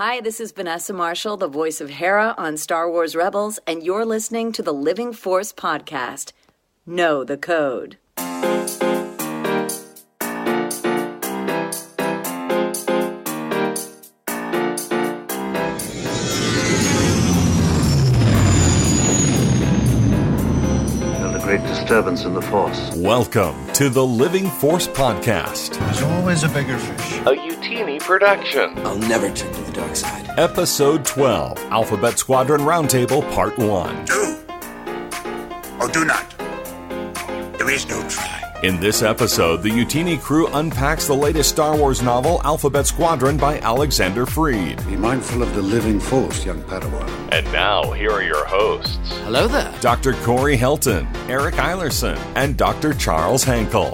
Hi, this is Vanessa Marshall, the voice of Hera on Star Wars Rebels, and you're listening to the Living Force podcast. Know the code. Great disturbance in the Force. Welcome to the Living Force podcast. There's always a bigger fish. A Youtini production. I'll never turn to the dark side. Episode 12, Alphabet Squadron Roundtable Part 1. Do or do not. There is no try. In this episode, the Youtini crew unpacks the latest Star Wars novel, Alphabet Squadron by Alexander Freed. Be mindful of the living force, young Padawan. And now, here are your hosts. Hello there. Dr. Corey Helton, Eric Eilerson, and Dr. Charles Hankel.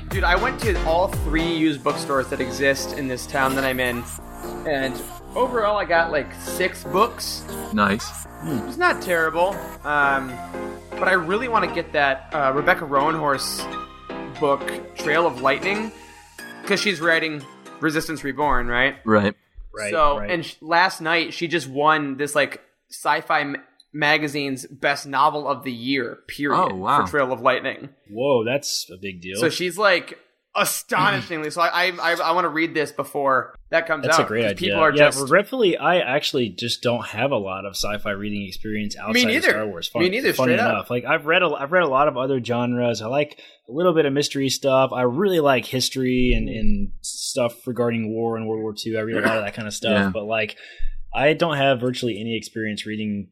Dude, I went to all 3 used bookstores that exist in this town that I'm in, and overall I got like 6 books. Nice. It's not terrible, but I really want to get that Rebecca Roanhorse book, Trail of Lightning, because she's writing Resistance Reborn, right? Right. So, and last night she just won this like sci-fi magazine's best novel of the year, period. Oh, wow. For Trail of Lightning. Whoa, that's a big deal. So she's like astonishingly. So I want to read this before that comes out. That's a great idea. People are just regretfully, I actually just don't have a lot of sci-fi reading experience outside of Star Wars. Me neither. Funny Straight enough, up. like I've read a lot of other genres. I like a little bit of mystery stuff. I really like history and stuff regarding war and World War II. I read a lot of that kind of stuff. Yeah. But like, I don't have virtually any experience reading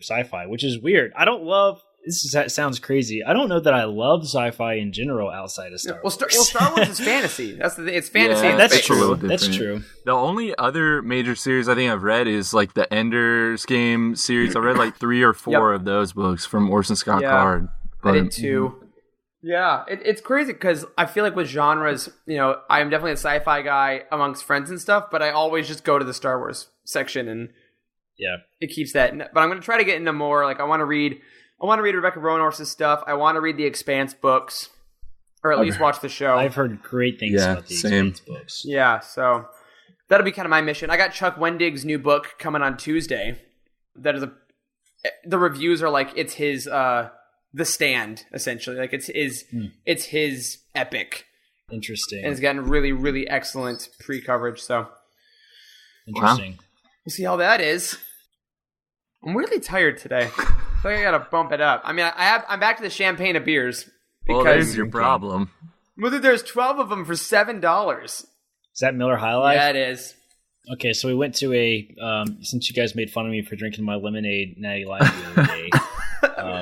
sci-fi, which is weird. I don't love. Sounds crazy. I don't know that I love sci-fi in general outside of Star Wars. Well, Star Wars is fantasy. That's the thing. It's fantasy. Yeah, in that's space. true. Different. That's true. The only other major series I think I've read is like the Ender's Game series. I read like 3 or 4 of those books from Orson Scott Card. I did too. Yeah, it's crazy because I feel like with genres, I'm definitely a sci-fi guy amongst friends and stuff, but I always just go to the Star Wars section and it keeps that. But I'm going to try to get into more. Like I want to read Rebecca Roanhorse's stuff. I want to read the Expanse books, or at least watch the show. I've heard great things about the Expanse books. Yeah, so that'll be kind of my mission. I got Chuck Wendig's new book coming on Tuesday. That is the reviews are like it's his The Stand, essentially. Like it's his epic. Interesting. And it's gotten really, really excellent pre-coverage. So interesting. We'll see how that is. I'm really tired today. I think I gotta bump it up. I mean, I'm back to the champagne of beers. Well, there's your problem. Well, there's 12 of them for $7. Is that Miller High Life? Yeah, it is. Okay, so we went to since you guys made fun of me for drinking my lemonade Natty Light the other day.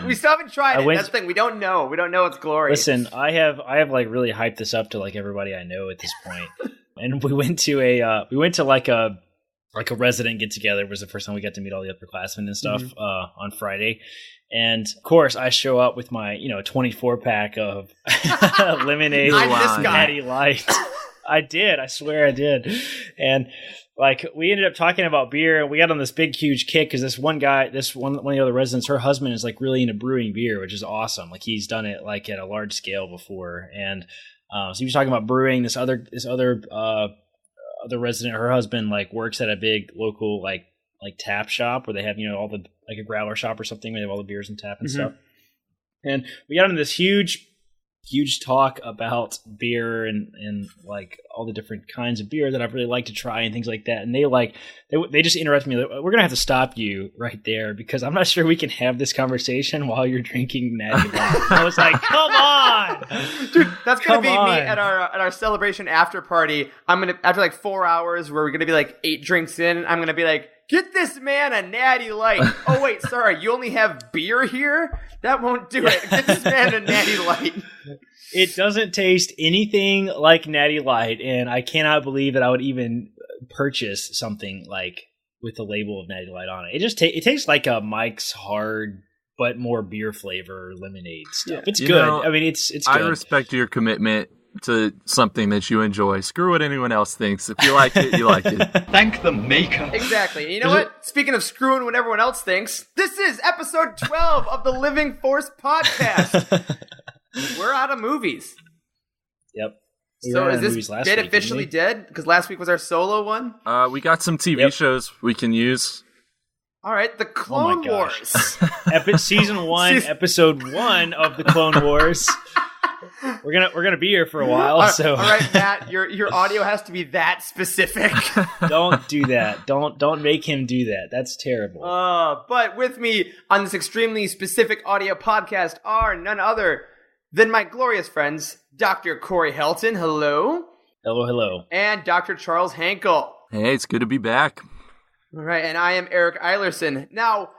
We still haven't tried it. That's the thing. We don't know. We don't know its glory. Listen, I have like really hyped this up to like everybody I know at this point. And we went to like a resident get together. It was the first time we got to meet all the upperclassmen and stuff on Friday. And of course, I show up with my 24 pack of lemonade Natty Light. I did. I swear I did. And like we ended up talking about beer, and we got on this big huge kick because this one of the other residents, her husband is like really into brewing beer, which is awesome. Like he's done it like at a large scale before, and so he was talking about brewing. This other resident, her husband like works at a big local like tap shop where they have all the like a growler shop or something where they have all the beers and tap and stuff. And we got into this huge talk about beer and like all the different kinds of beer that I'd really like to try and things like that. And they just interrupted me. Like, we're gonna have to stop you right there because I'm not sure we can have this conversation while you're drinking Natty Light. I was like, come on, dude, that's gonna be me at our celebration after party. I'm gonna after like 4 hours where we're gonna be like 8 drinks in. I'm gonna be like, get this man a Natty Light. Oh wait, sorry, you only have beer here? That won't do it. Get this man a Natty Light. It doesn't taste anything like Natty Light, and I cannot believe that I would even purchase something like with the label of Natty Light on it. It just it tastes like a Mike's Hard but more beer flavor lemonade stuff. Yeah. It's good. I mean, it's good. I respect your commitment to something that you enjoy. Screw what anyone else thinks. If you like it, you like it. Thank the maker. Exactly. And you know what? Speaking of screwing what everyone else thinks, this is episode 12 of the Living Force podcast. We're out of movies. Yep. So is this bit officially dead? Because last week was our solo one? We got some TV shows we can use. All right, the Clone Wars. Season 1, Episode 1 of the Clone Wars. We're gonna be here for a while. So all right, Matt, your audio has to be that specific. Don't do that. Don't make him do that. That's terrible. But with me on this extremely specific audio podcast are none other than my glorious friends, Dr. Corey Helton. Hello. Hello. And Dr. Charles Hankel. Hey, it's good to be back. All right, and I am Eric Eilerson. Now,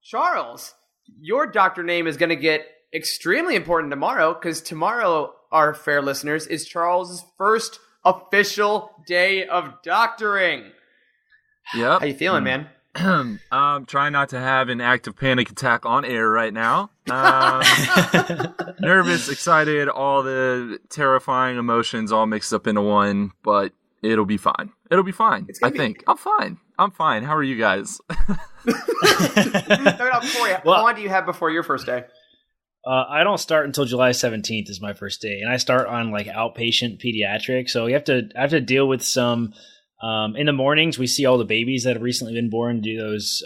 Charles, your doctor name is going to get extremely important tomorrow, because tomorrow, our fair listeners, is Charles' first official day of doctoring. Yep. How you feeling, man? I'm trying not to have an active panic attack on air right now. Nervous, excited, all the terrifying emotions all mixed up into one, but it'll be fine. I think. I'm fine. How are you guys? Corey, how long do you have before your first day? I don't start until July 17th is my first day, and I start on like outpatient pediatric. So I have to deal with some. In the mornings, we see all the babies that have recently been born do those.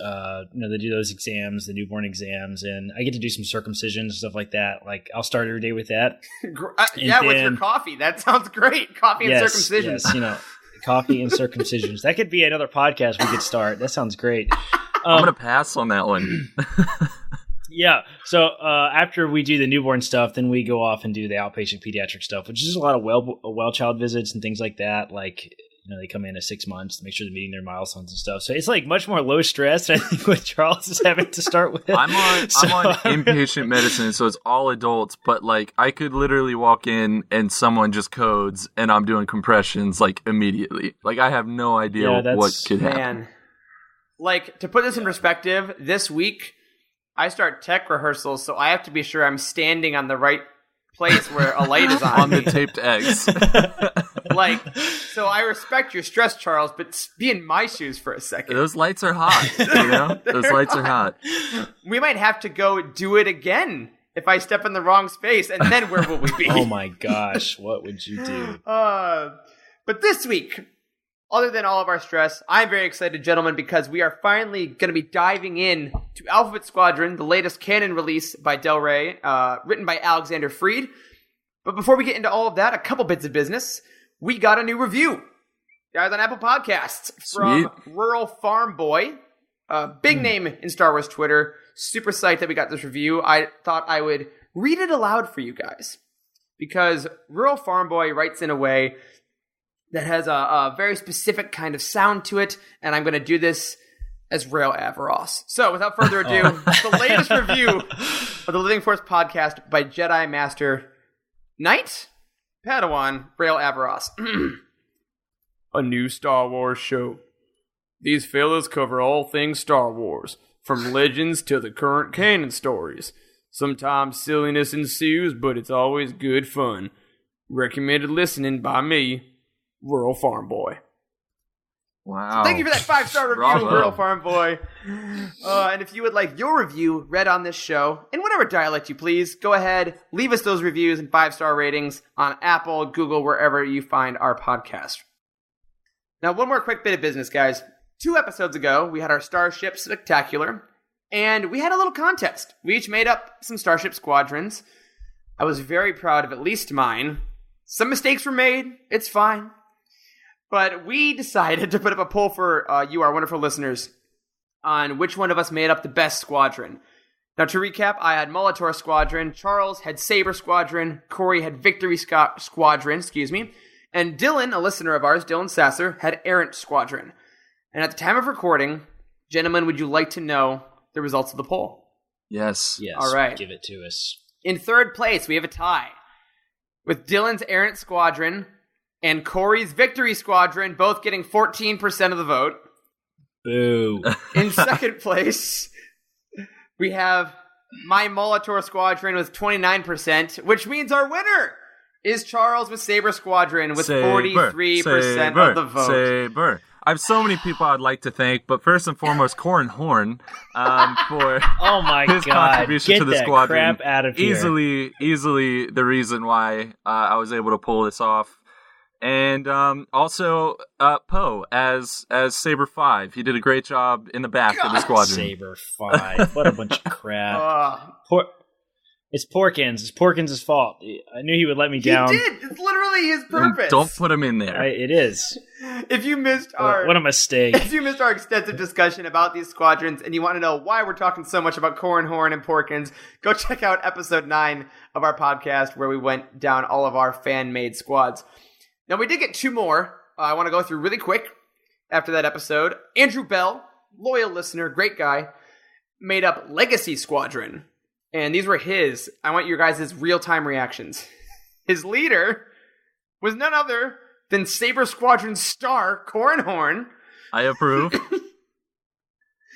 They do those exams, the newborn exams, and I get to do some circumcisions and stuff like that. Like I'll start every day with that. With your coffee. That sounds great. Coffee and circumcisions. Yes, coffee and circumcisions. That could be another podcast we could start. That sounds great. I'm gonna pass on that one. Yeah. So after we do the newborn stuff, then we go off and do the outpatient pediatric stuff, which is a lot of well child visits and things like that. Like, they come in at 6 months to make sure they're meeting their milestones and stuff. So it's like much more low stress than I think what Charles is having to start with. I'm on inpatient medicine, so it's all adults, but like I could literally walk in and someone just codes and I'm doing compressions like immediately. Like I have no idea what could happen. Man. Like, to put this in perspective, this week I start tech rehearsals, so I have to be sure I'm standing on the right place where a light is on. On the taped X. So I respect your stress, Charles, but be in my shoes for a second. Those lights are hot, Those lights are hot. We might have to go do it again if I step in the wrong space, and then where will we be? Oh my gosh, what would you do? But this week, other than all of our stress, I'm very excited, gentlemen, because we are finally going to be diving in to Alphabet Squadron, the latest canon release by Del Rey, written by Alexander Freed. But before we get into all of that, a couple bits of business. We got a new review, guys, on Apple Podcasts from Rural Farm Boy, big name in Star Wars Twitter. Super psyched that we got this review. I thought I would read it aloud for you guys, because Rural Farm Boy writes in a way that has a very specific kind of sound to it, and I'm going to do this as Rail Avaros. So, without further ado, the latest review of the Living Force podcast by Jedi Master Knight Padawan Rail Avaros. A new Star Wars show. These fellas cover all things Star Wars, from legends to the current canon stories. Sometimes silliness ensues, but it's always good fun. Recommended listening by me, Rural Farm Boy. Wow. So thank you for that 5-star review, Rural Farm Boy. And if you would like your review read on this show, in whatever dialect you please, go ahead, leave us those reviews and 5-star ratings on Apple, Google, wherever you find our podcast. Now, one more quick bit of business, guys. 2 episodes ago, we had our Starship Spectacular, and we had a little contest. We each made up some Starship Squadrons. I was very proud of at least mine. Some mistakes were made. It's fine. But we decided to put up a poll for you, our wonderful listeners, on which one of us made up the best squadron. Now, to recap, I had Molitor Squadron, Charles had Saber Squadron, Corey had Victory Squadron, and Dylan, a listener of ours, Dylan Sasser, had Errant Squadron. And at the time of recording, gentlemen, would you like to know the results of the poll? Yes. All right. Give it to us. In third place, we have a tie, with Dylan's Errant Squadron and Corey's Victory Squadron both getting 14% of the vote. Boo. In second place, we have my Molitor Squadron with 29%, which means our winner is Charles with Saber Squadron with 43% of the vote. Saber. I have so many people I'd like to thank, but first and foremost, Corin Horn for his contribution to the squadron. Crap out of here. Easily the reason why I was able to pull this off. And also Poe as Saber 5. He did a great job in the back of the squadron. Saber 5. What a bunch of crap. It's Porkins. It's Porkins' fault. I knew he would let me down. He did. It's literally his purpose. Don't put him in there. It is. If you missed what a mistake. If you missed our extensive discussion about these squadrons and you want to know why we're talking so much about Cornhorn and Porkins, go check out episode 9 of our podcast where we went down all of our fan-made squads. Now, we did get 2 more. I want to go through really quick after that episode. Andrew Bell, loyal listener, great guy, made up Legacy Squadron. And these were his. I want your guys' real-time reactions. His leader was none other than Saber Squadron star Cornhorn. I approve.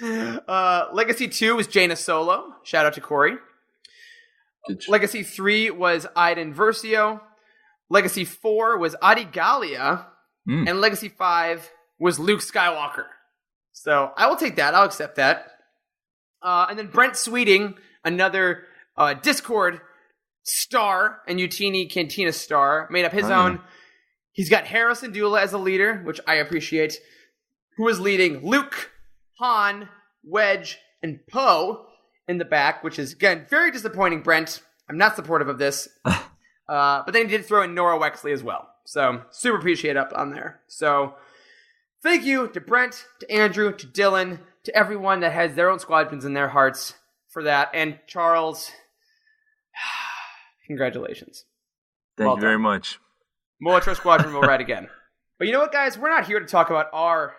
Legacy 2 was Jaina Solo. Shout out to Corey. Legacy 3 was Iden Versio. Legacy 4 was Adi Gallia. And Legacy 5 was Luke Skywalker. So I will take that. I'll accept that. And then Brent Sweeting, another Discord star and Youtini Cantina star, made up his own. He's got Harrison Dula as a leader, which I appreciate, who is leading Luke, Han, Wedge, and Poe in the back, which is, again, very disappointing, Brent. I'm not supportive of this. But then he did throw in Nora Wexley as well. So, super appreciate up on there. So, thank you to Brent, to Andrew, to Dylan, to everyone that has their own squadrons in their hearts for that. And Charles, congratulations. Thank you very much. Molotro Squadron will ride again. But you know what, guys? We're not here to talk about our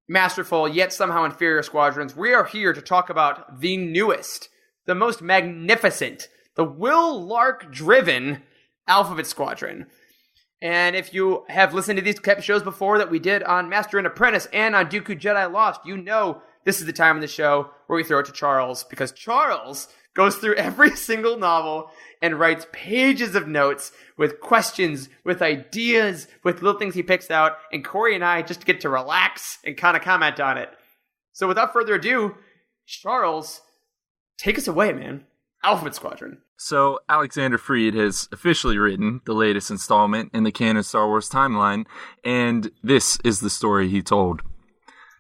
masterful yet somehow inferior squadrons. We are here to talk about the newest, the most magnificent, the Will Lark-driven Alphabet Squadron. And if you have listened to these shows before that we did on Master and Apprentice and on Dooku Jedi Lost, you know this is the time in the show where we throw it to Charles, because Charles goes through every single novel and writes pages of notes with questions, with ideas, with little things he picks out, and Corey and I just get to relax and kind of comment on it. So without further ado, Charles, take us away, man. Alphabet Squadron. So, Alexander Freed has officially written the latest installment in the canon Star Wars timeline, and this is the story he told.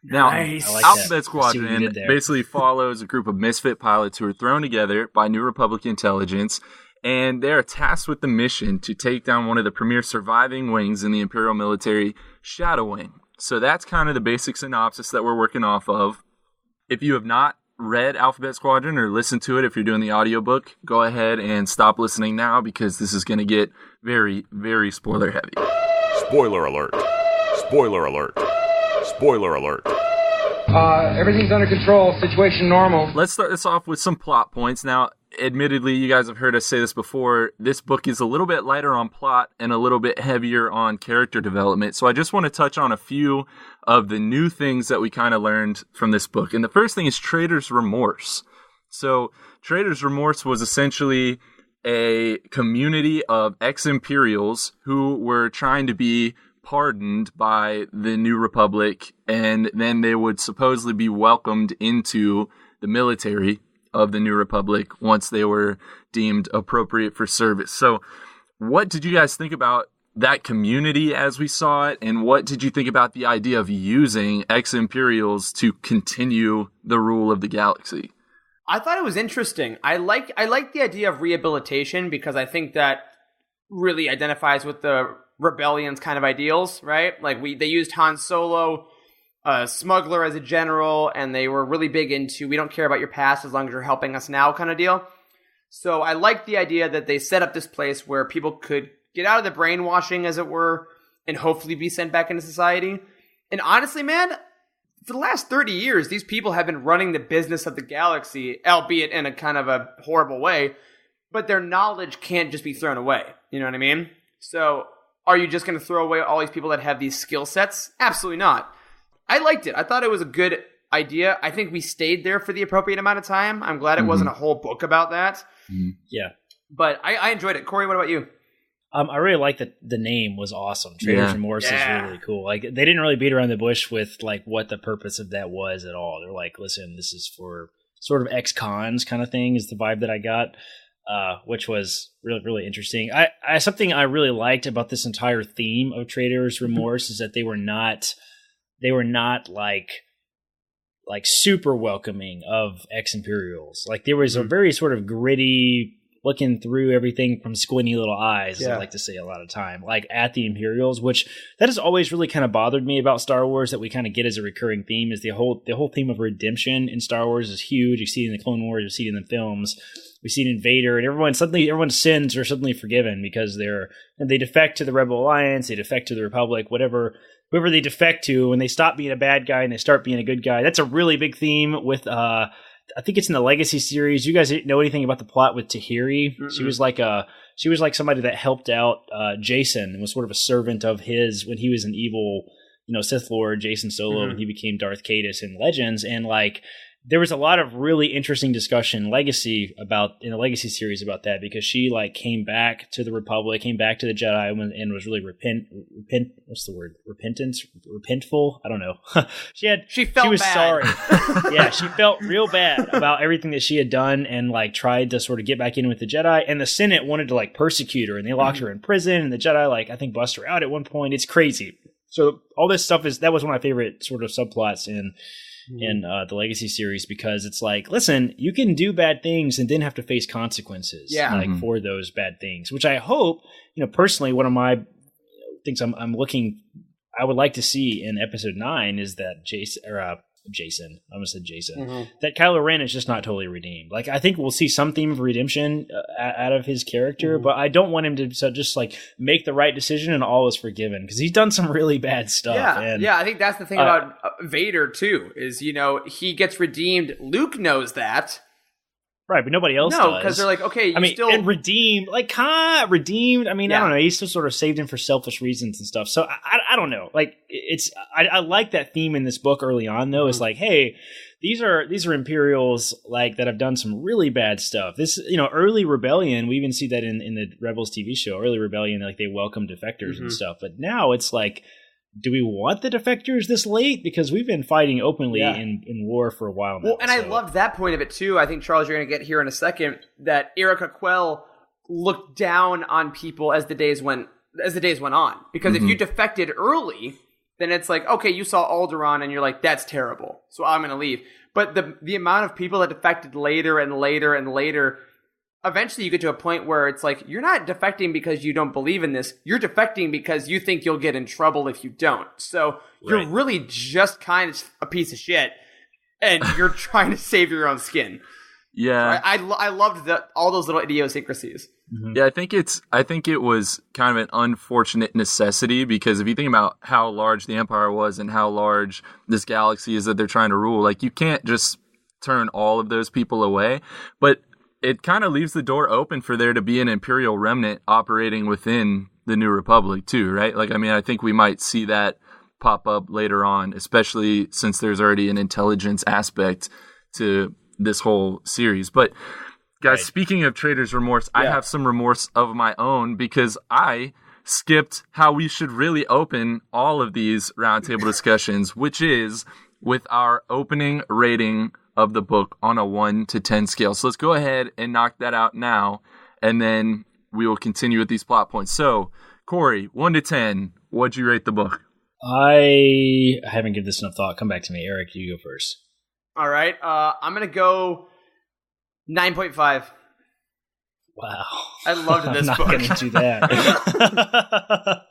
Now, Alphabet Squadron basically follows a group of misfit pilots who are thrown together by New Republic intelligence, and they are tasked with the mission to take down one of the premier surviving wings in the Imperial military, Shadow Wing. So that's kind of the basic synopsis that we're working off of. If you have not read Alphabet Squadron or listened to it, if you're doing the audiobook, go ahead and stop listening now, because this is going to get very, very spoiler heavy. Spoiler alert. Spoiler alert. Spoiler alert. Everything's under control. Situation normal. Let's start this off with some plot points. Now, admittedly, you guys have heard us say this before, this book is a little bit lighter on plot and a little bit heavier on character development. So I just want to touch on a few of the new things that we kind of learned from this book. And the first thing is Traitor's Remorse. So Traitor's Remorse was essentially a community of ex-Imperials who were trying to be pardoned by the New Republic, and then they would supposedly be welcomed into the military of the New Republic once they were deemed appropriate for service. So what did you guys think about that community as we saw it, and what did you think about the idea of using ex-Imperials to continue the rule of the galaxy? I thought it was interesting. I like the idea of rehabilitation, because I think that really identifies with the rebellion's kind of ideals, right? Like they used Han Solo, a smuggler, as a general, and they were really big into, we don't care about your past as long as you're helping us now kind of deal. So I like the idea that they set up this place where people could get out of the brainwashing, as it were, and hopefully be sent back into society. And honestly, man, for the last 30 years, these people have been running the business of the galaxy, albeit in a kind of a horrible way, but their knowledge can't just be thrown away. You know what I mean? So are you just going to throw away all these people that have these skill sets? Absolutely not. I liked it. I thought it was a good idea. I think we stayed there for the appropriate amount of time. I'm glad it wasn't a whole book about that. Yeah. But I enjoyed it. Corey, what about you? I really like that the name was awesome. Traitor's Remorse is really cool. Like, they didn't really beat around the bush with like what the purpose of that was at all. They're like, listen, this is for sort of ex-cons kind of thing is the vibe that I got. which was really, really interesting. Something I really liked about this entire theme of Trader's Remorse is that they were not like super welcoming of ex-Imperials. Like there was a very sort of gritty looking through everything from squinty little eyes, as I like to say a lot of time, like at the Imperials, which that has always really kind of bothered me about Star Wars, that we kind of get as a recurring theme, is the whole theme of redemption in Star Wars is huge. You see it in the Clone Wars, you see it in the films, we see it in Vader, and everyone's sins are suddenly forgiven because they defect to the Rebel Alliance, they defect to the Republic, whoever they defect to, when they stop being a bad guy and they start being a good guy. That's a really big theme with I think it's in the Legacy series. You guys know anything about the plot with Tahiri? Mm-mm. She was like somebody that helped out Jason and was sort of a servant of his when he was an evil, Sith Lord, Jason Solo, when he became Darth Caedus in Legends. And like there was a lot of really interesting discussion in the Legacy series about that, because she like came back to the Republic, came back to the Jedi, and was really repentful. I don't know. she was bad. Sorry. Yeah, she felt real bad about everything that she had done, and like tried to sort of get back in with the Jedi. And the Senate wanted to like persecute her, and they locked her in prison. And the Jedi I think bust her out at one point. It's crazy. So all this stuff that was one of my favorite sort of subplots in the Legacy series, because it's like, listen, you can do bad things and then have to face consequences for those bad things, which I hope, personally, one of my things I would like to see in episode 9 is that Jason, I almost said Jason, that Kylo Ren is just not totally redeemed. Like, I think we'll see some theme of redemption out of his character, but I don't want him to just like make the right decision and all is forgiven, because he's done some really bad stuff. Yeah, I think that's the thing about Vader too, is, he gets redeemed. Luke knows that. Right, but nobody else does. No, because they're like, okay, and redeemed, redeemed. I don't know. He's still sort of saved him for selfish reasons and stuff. So I don't know. Like, I like that theme in this book early on, though. It's like, hey, these are Imperials like that have done some really bad stuff. This, early rebellion. We even see that in the Rebels TV show. Early rebellion, like they welcome defectors and stuff. But now it's like, do we want the defectors this late? Because we've been fighting openly in war for a while now. Well, and I loved that point of it too. I think, Charles, you're going to get here in a second, that Erica Quell looked down on people as the days went on. Because if you defected early, then it's like, okay, you saw Alderaan and you're like, that's terrible, so I'm going to leave. But the amount of people that defected later and later and later, eventually you get to a point where it's like, you're not defecting because you don't believe in this. You're defecting because you think you'll get in trouble if you don't. So you're really just kind of a piece of shit, and you're trying to save your own skin. Yeah. So I loved all those little idiosyncrasies. Yeah, I think it was kind of an unfortunate necessity, because if you think about how large the Empire was and how large this galaxy is that they're trying to rule, like, you can't just turn all of those people away. But it kind of leaves the door open for there to be an Imperial remnant operating within the New Republic too, right? Like, I think we might see that pop up later on, especially since there's already an intelligence aspect to this whole series. But guys, speaking of Trader's Remorse, I have some remorse of my own, because I skipped how we should really open all of these roundtable discussions, which is with our opening rating of the book on a 1 to 10 scale. So let's go ahead and knock that out now, and then we will continue with these plot points. So, Corey, 1 to 10, what'd you rate the book? I haven't given this enough thought. Come back to me. Eric, you go first. All right. I'm going to go 9.5. Wow. I loved this book. I'm not going to do that.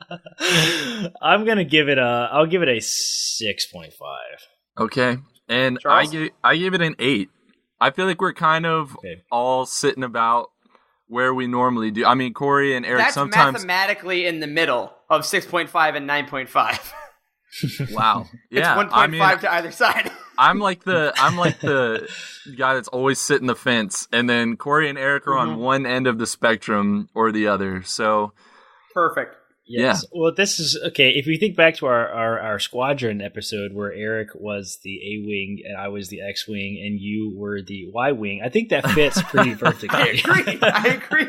I'll give it a 6.5. Okay. And Charles? I gave it an 8. I feel like we're kind of all sitting about where we normally do. I mean, Corey and Eric, that's sometimes mathematically in the middle of 6.5 and 9.5. Wow. Yeah. It's 1.5 to either side. I'm like the guy that's always sitting the fence, and then Corey and Eric are on one end of the spectrum or the other. So perfect. Yes. Yeah. Well, this is okay. If we think back to our Squadron episode where Eric was the A-wing and I was the X-wing and you were the Y-wing, I think that fits pretty perfectly. I agree.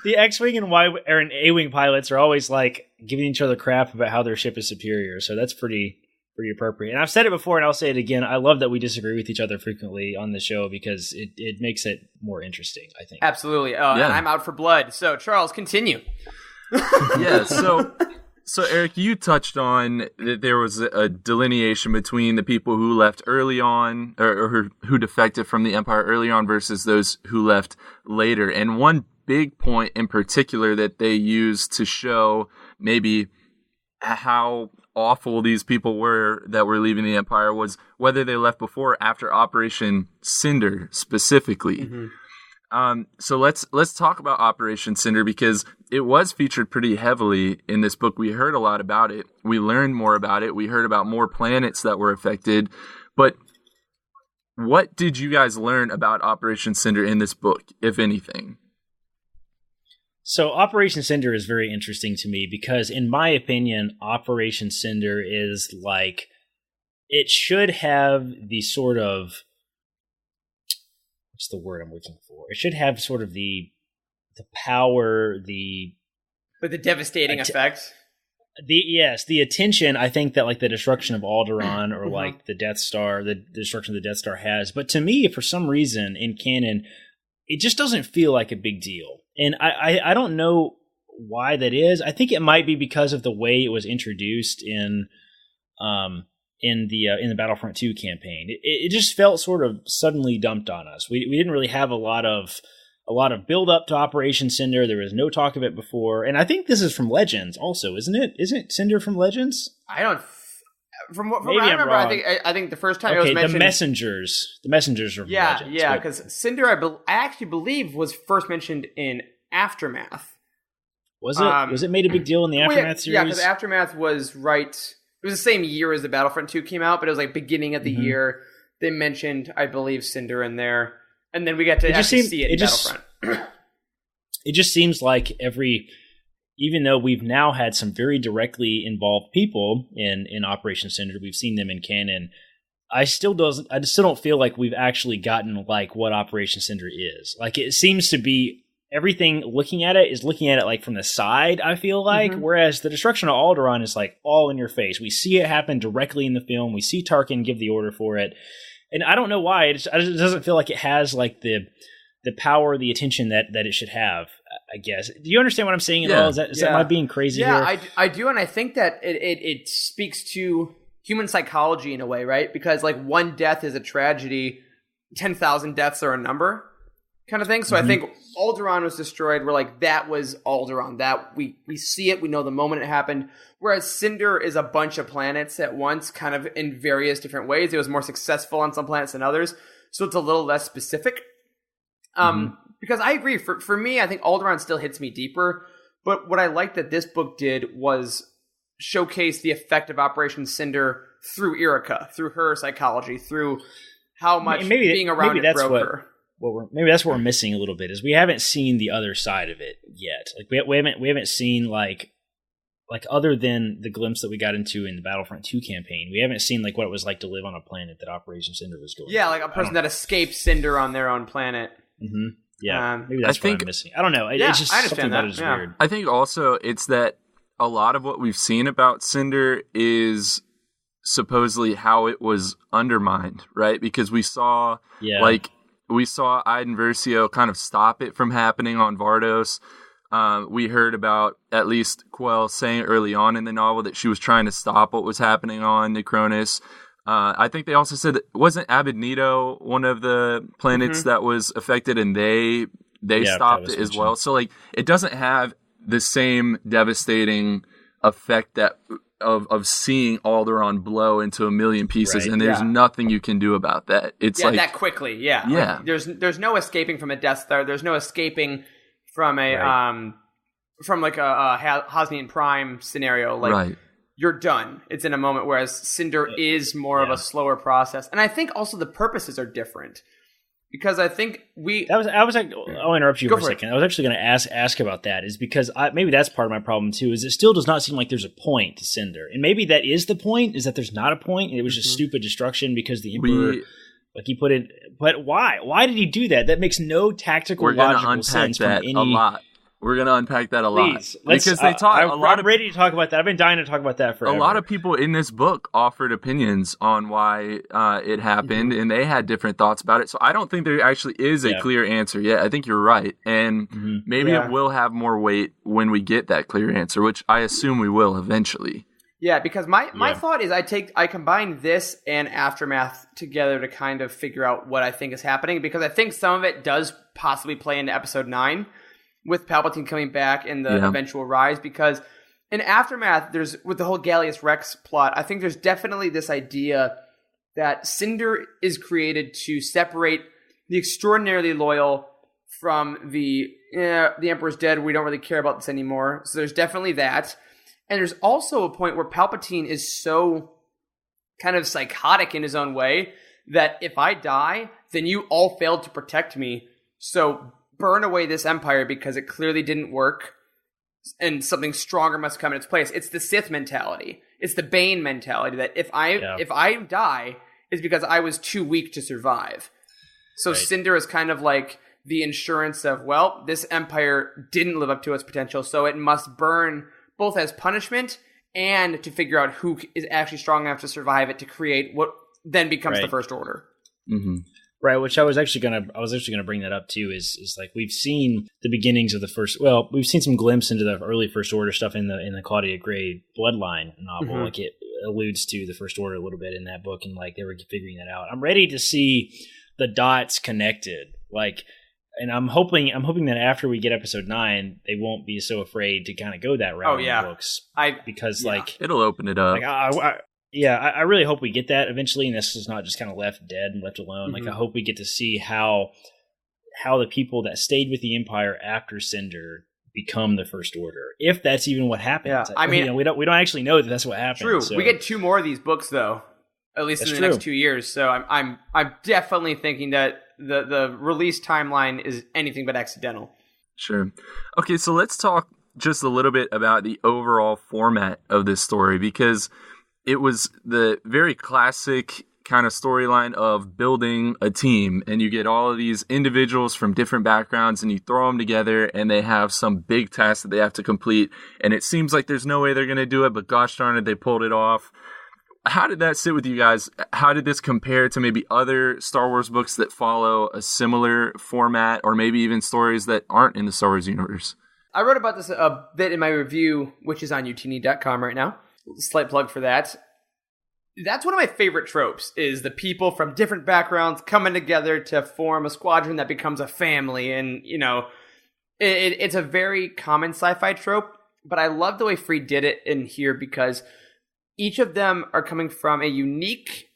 The X-wing and A-wing pilots are always like giving each other crap about how their ship is superior. So that's pretty pretty appropriate. And I've said it before, and I'll say it again. I love that we disagree with each other frequently on the show because it makes it more interesting, I think. Absolutely. And I'm out for blood. So, Charles, continue. Yeah, so Eric, you touched on that there was a delineation between the people who left early on or who defected from the Empire early on versus those who left later. And one big point in particular that they used to show maybe how awful these people were that were leaving the Empire was whether they left before or after Operation Cinder specifically. Mm-hmm. So let's talk about Operation Cinder because it was featured pretty heavily in this book. We heard a lot about it. We learned more about it. We heard about more planets that were affected. But what did you guys learn about Operation Cinder in this book, if anything? So Operation Cinder is very interesting to me because, in my opinion, Operation Cinder is like, it should have the sort of, what's the word I'm looking for? It should have sort of the power, but the devastating effect. The attention, I think that like the destruction of Alderaan or like the Death Star, the destruction of the Death Star has. But to me, for some reason in canon, it just doesn't feel like a big deal. And I don't know why that is. I think it might be because of the way it was introduced in the Battlefront 2 campaign. It just felt sort of suddenly dumped on us. We didn't really have a lot of build up to Operation Cinder. There was no talk of it before. And I think this is from Legends also, isn't it? Isn't Cinder from Legends? I don't From what I remember, I think the first time it was mentioned... the Messengers are from Legends. Yeah, because Cinder, I actually believe, was first mentioned in Aftermath. Was it? Was it made a big deal in the Aftermath series? Yeah, because Aftermath was right... It was the same year as the Battlefront 2 came out, but it was like beginning of the year. They mentioned, I believe, Cinder in there. And then we got to actually see it in Battlefront. It just seems like even though we've now had some very directly involved people in Operation Cinder, we've seen them in canon, I still don't feel like we've actually gotten like what Operation Cinder is. Like it seems to be everything looking at it like from the side, I feel like, whereas the destruction of Alderaan is like all in your face. We see it happen directly in the film. We see Tarkin give the order for it. And I don't know why. It doesn't feel like it has like the power, the attention that it should have, I guess. Do you understand what I'm saying at all? Is that am I being crazy here? Yeah, I do, and I think that it speaks to human psychology in a way, right? Because like one death is a tragedy, 10,000 deaths are a number kind of thing. So I think Alderaan was destroyed. We're like, that was Alderaan. That we see it, we know the moment it happened. Whereas Cinder is a bunch of planets at once, kind of in various different ways. It was more successful on some planets than others. So it's a little less specific. Because I agree, for me, I think Alderaan still hits me deeper. But what I liked that this book did was showcase the effect of Operation Cinder through Erica, through her psychology, through how much being around it broke her. Maybe that's what we're missing a little bit, is we haven't seen the other side of it yet. Like we haven't seen like other than the glimpse that we got into in the Battlefront 2 campaign, we haven't seen like what it was like to live on a planet that Operation Cinder was going. Yeah, like a person that escaped Cinder on their own planet. Yeah, maybe that's what I'm missing. I don't know. It's just something that is weird. I think also it's that a lot of what we've seen about Cinder is supposedly how it was undermined, right? Because we saw Iden Versio kind of stop it from happening on Vardos. We heard about at least Quell saying early on in the novel that she was trying to stop what was happening on Necronis. I think they also said that wasn't Abednedo one of the planets that was affected, and they stopped it as well. So like it doesn't have the same devastating effect that of seeing Alderaan blow into a million pieces, and there's nothing you can do about that. It's like that quickly, Like, there's no escaping from a Death Star. There's no escaping from a from like a Hosnian Prime scenario. Like you're done. It's in a moment, whereas Cinder is more of a slower process. And I think also the purposes are different. Because I think I'll interrupt you for a second. I was actually going to ask about that, is because maybe that's part of my problem too, is it still does not seem like there's a point to Cinder. And maybe that is the point, is that there's not a point. It was just stupid destruction because the Emperor, he put it, but why? Why did he do that? That makes no tactical, logical sense from any... a lot. We're going to unpack that a lot. Because they talk I'm ready to talk about that. I've been dying to talk about that forever. A lot of people in this book offered opinions on why it happened, and they had different thoughts about it. So I don't think there actually is a clear answer yet. I think you're right. And maybe it will have more weight when we get that clear answer, which I assume we will eventually. Yeah, because my thought is I combine this and Aftermath together to kind of figure out what I think is happening, because I think some of it does possibly play into episode 9 with Palpatine coming back and the eventual rise, because in Aftermath, there's with the whole Gallius Rex plot, I think there's definitely this idea that Cinder is created to separate the extraordinarily loyal from the Emperor's dead, we don't really care about this anymore. So there's definitely that. And there's also a point where Palpatine is so kind of psychotic in his own way that if I die, then you all failed to protect me. So burn away this empire because it clearly didn't work and something stronger must come in its place. It's the Sith mentality. It's the Bane mentality that if I die, it's because I was too weak to survive. So Cinder is kind of like the insurance of, well, this empire didn't live up to its potential, so it must burn both as punishment and to figure out who is actually strong enough to survive it to create what then becomes the First Order. Mm-hmm. Right, which I was actually gonna bring that up too. Is like we've seen the beginnings of the first. Well, we've seen some glimpse into the early First Order stuff in the Claudia Gray Bloodline novel. Mm-hmm. Like it alludes to the First Order a little bit in that book, and like they were figuring that out. I'm ready to see the dots connected. Like, and I'm hoping that after we get episode 9, they won't be so afraid to kind of go that route in the books. Because like it'll open it up. Like, I really hope we get that eventually, and this is not just kind of left dead and left alone. Mm-hmm. Like, I hope we get to see how the people that stayed with the Empire after Cinder become the First Order, if that's even what happens. Yeah. I mean, we don't actually know that that's what happened. True. So. We get 2 more of these books, though, at least in the next 2 years. So I'm definitely thinking that the release timeline is anything but accidental. Sure. Okay, so let's talk just a little bit about the overall format of this story, because it was the very classic kind of storyline of building a team, and you get all of these individuals from different backgrounds and you throw them together and they have some big task that they have to complete, and it seems like there's no way they're going to do it, but gosh darn it, they pulled it off. How did that sit with you guys? How did this compare to maybe other Star Wars books that follow a similar format, or maybe even stories that aren't in the Star Wars universe? I wrote about this a bit in my review, which is on youtini.com right now. Slight plug for that. That's one of my favorite tropes, is the people from different backgrounds coming together to form a squadron that becomes a family. And, you know, it's a very common sci-fi trope, but I love the way Free did it in here, because each of them are coming from a unique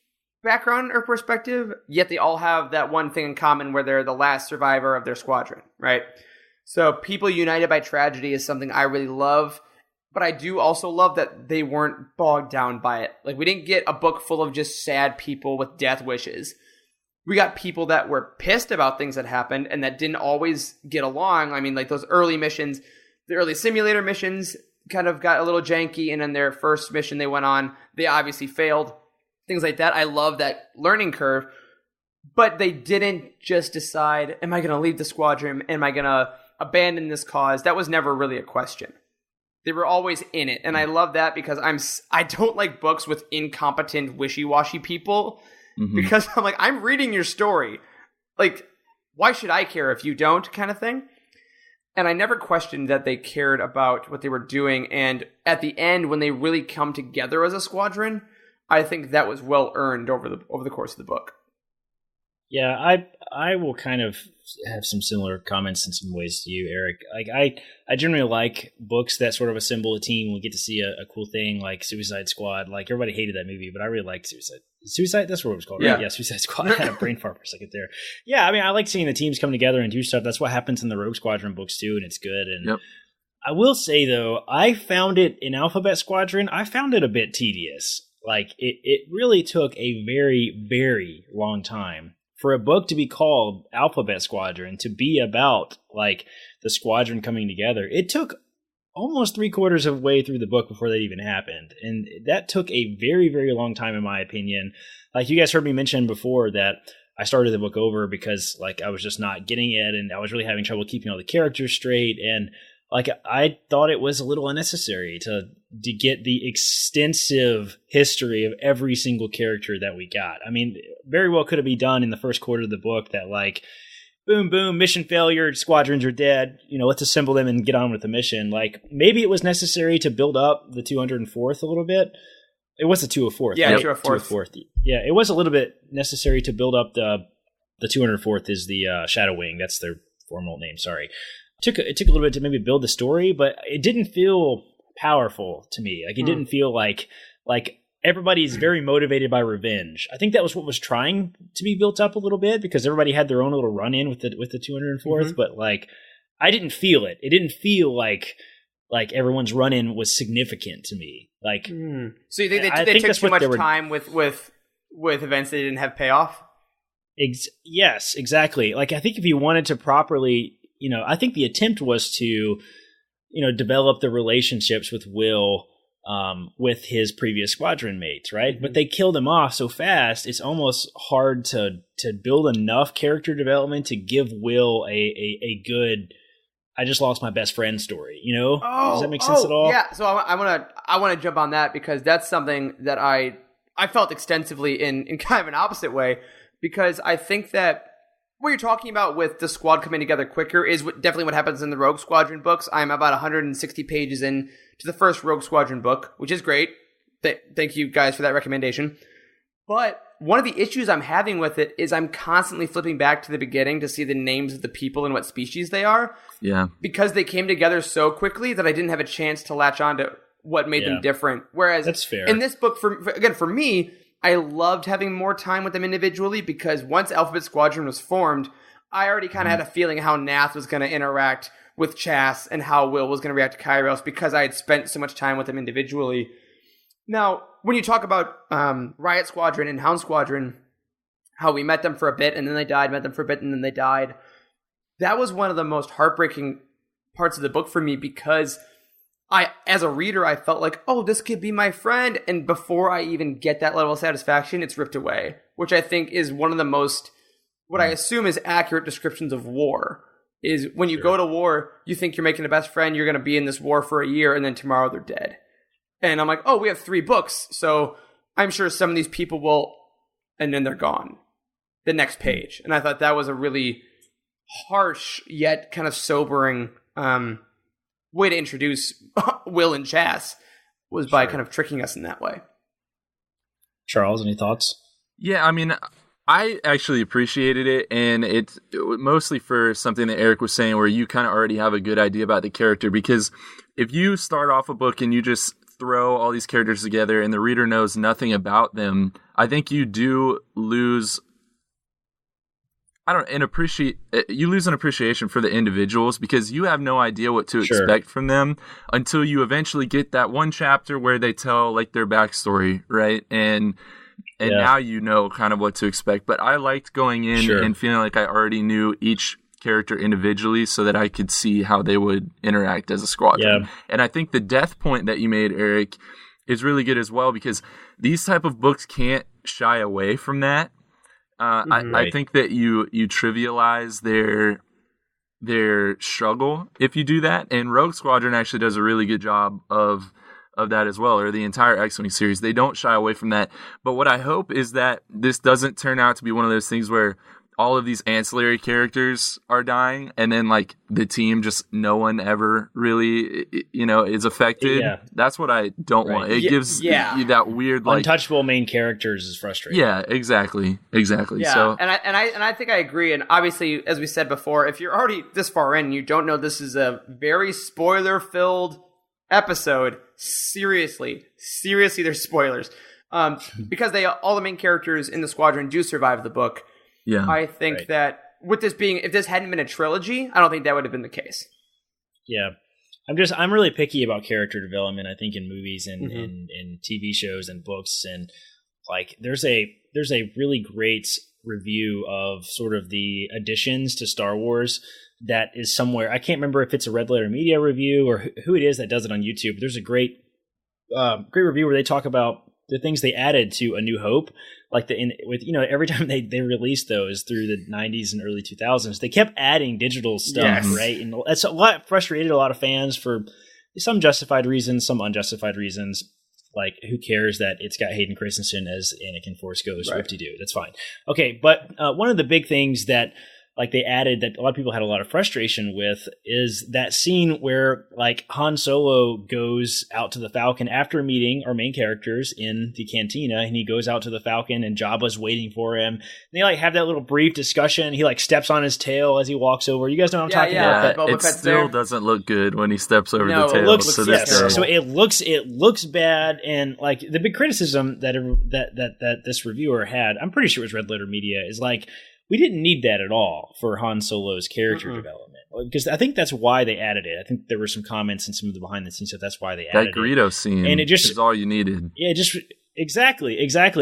background or perspective, yet they all have that one thing in common where they're the last survivor of their squadron, right? So people united by tragedy is something I really love. But I do also love that they weren't bogged down by it. Like, we didn't get a book full of just sad people with death wishes. We got people that were pissed about things that happened and that didn't always get along. I mean, like those early missions, the early simulator missions kind of got a little janky, and then their first mission they went on, they obviously failed. Things like that. I love that learning curve. But they didn't just decide, am I going to leave the squadron? Am I going to abandon this cause? That was never really a question. They were always in it, and I love that, because I don't like books with incompetent, wishy-washy people, because I'm like, I'm reading your story. Like, why should I care if you don't, kind of thing? And I never questioned that they cared about what they were doing, and at the end, when they really come together as a squadron, I think that was well earned over the course of the book. Yeah, I will kind of have some similar comments in some ways to you, Eric. Like I generally like books that sort of assemble a team. We get to see a cool thing like Suicide Squad. Like, everybody hated that movie, but I really liked Suicide. That's what it was called, right? Yeah, Suicide Squad. I had a brain fart for a second there. Yeah, I mean, I like seeing the teams come together and do stuff. That's what happens in the Rogue Squadron books too, and it's good. And I will say though, I found it in Alphabet Squadron. I found it a bit tedious. Like it really took a very, very long time for a book to be called Alphabet Squadron, to be about like the squadron coming together. It took almost 3/4 of the way through the book before that even happened. And that took a very, very long time, in my opinion. Like, you guys heard me mention before that I started the book over because like I was just not getting it, and I was really having trouble keeping all the characters straight. And like I thought it was a little unnecessary to get the extensive history of every single character that we got. I mean, very well could have been done in the first quarter of the book that like, boom, boom, mission failure, squadrons are dead. Let's assemble them and get on with the mission. Like maybe it was necessary to build up the 204th a little bit. It was the 204th. Yeah, right? 204th. Yeah, it was a little bit necessary to build up the 204th is the Shadow Wing. That's their formal name. Sorry. It took a little bit to maybe build the story, but it didn't feel powerful to me. Like it didn't feel like everybody's very motivated by revenge. I think that was what was trying to be built up a little bit because everybody had their own little run in with the 204th, but like I didn't feel it. It didn't feel like everyone's run in was significant to me. Like so you think they took too much time with events that didn't have payoff? Yes, exactly. Like I think if you wanted to properly, I think the attempt was to, develop the relationships with Will, with his previous squadron mates, right? But they killed him off so fast, it's almost hard to build enough character development to give Will a good, I just lost my best friend story, Does that make sense at all? Yeah. So I want to jump on that because that's something that I felt extensively in kind of an opposite way, because I think that what you're talking about with the squad coming together quicker is definitely what happens in the Rogue Squadron books. I'm about 160 pages in to the first Rogue Squadron book, which is great. Thank you guys for that recommendation. But one of the issues I'm having with it is I'm constantly flipping back to the beginning to see the names of the people and what species they are. Yeah. Because they came together so quickly that I didn't have a chance to latch on to what made them different. Whereas that's fair. In this book, for me, I loved having more time with them individually because once Alphabet Squadron was formed, I already kind of had a feeling how Nath was going to interact with Chas and how Will was going to react to Kairos because I had spent so much time with them individually. Now, when you talk about Riot Squadron and Hound Squadron, how we met them for a bit and then they died, met them for a bit and then they died, that was one of the most heartbreaking parts of the book for me because as a reader, I felt like, oh, this could be my friend. And before I even get that level of satisfaction, it's ripped away, which I think is one of the most, what I assume is accurate descriptions of war, is when you go to war, you think you're making a best friend, you're going to be in this war for a year, and then tomorrow they're dead. And I'm like, oh, we have 3 books, so I'm sure some of these people will, and then they're gone. The next page. And I thought that was a really harsh, yet kind of sobering way to introduce Will and Chas, was by kind of tricking us in that way. Charles, any thoughts? Yeah, I mean, I actually appreciated it, and it's mostly for something that Eric was saying where you kind of already have a good idea about the character, because if you start off a book and you just throw all these characters together and the reader knows nothing about them, I think you do lose you lose an appreciation for the individuals because you have no idea what to expect from them until you eventually get that one chapter where they tell like their backstory, right? And now you know kind of what to expect. But I liked going in and feeling like I already knew each character individually so that I could see how they would interact as a squadron. Yeah. And I think the death point that you made, Eric, is really good as well because these type of books can't shy away from that. I think that you trivialize their struggle if you do that, and Rogue Squadron actually does a really good job of that as well, or the entire X-Wing series. They don't shy away from that. But what I hope is that this doesn't turn out to be one of those things where all of these ancillary characters are dying, and then like the team just no one ever really is affected. Yeah. That's what I don't want. It gives you that weird like untouchable main characters is frustrating. Yeah, exactly. Yeah, so and I think I agree. And obviously, as we said before, if you're already this far in and you don't know this is a very spoiler-filled episode, seriously, there's spoilers. Because all the main characters in the squadron do survive the book. Yeah, I think that with this being, if this hadn't been a trilogy, I don't think that would have been the case. Yeah, I'm really picky about character development. I think in movies and in TV shows and books, and like there's a really great review of sort of the additions to Star Wars that is somewhere. I can't remember if it's a Red Letter Media review or who it is that does it on YouTube. But there's a great review where they talk about the things they added to A New Hope, like every time they released those through the 90s and early 2000s, they kept adding digital stuff, right? And that's what frustrated a lot of fans for some justified reasons, some unjustified reasons. Like, who cares that it's got Hayden Christensen as Anakin Force Ghost? Right. Whoop-de-doo, that's fine. Okay, but one of the big things that like they added that a lot of people had a lot of frustration with is that scene where like Han Solo goes out to the Falcon after meeting our main characters in the cantina, and he goes out to the Falcon and Jabba's waiting for him. And they like have that little brief discussion. He like steps on his tail as he walks over. You guys know what I'm talking about? It still doesn't look good when he steps over the tail. So it looks bad, and like the big criticism that this reviewer had, I'm pretty sure it was Red Letter Media, is like, we didn't need that at all for Han Solo's character development, because I think that's why they added it. I think there were some comments and some of the behind the scenes stuff. That's why they added that Greedo scene, and it just is all you needed. Yeah, just exactly.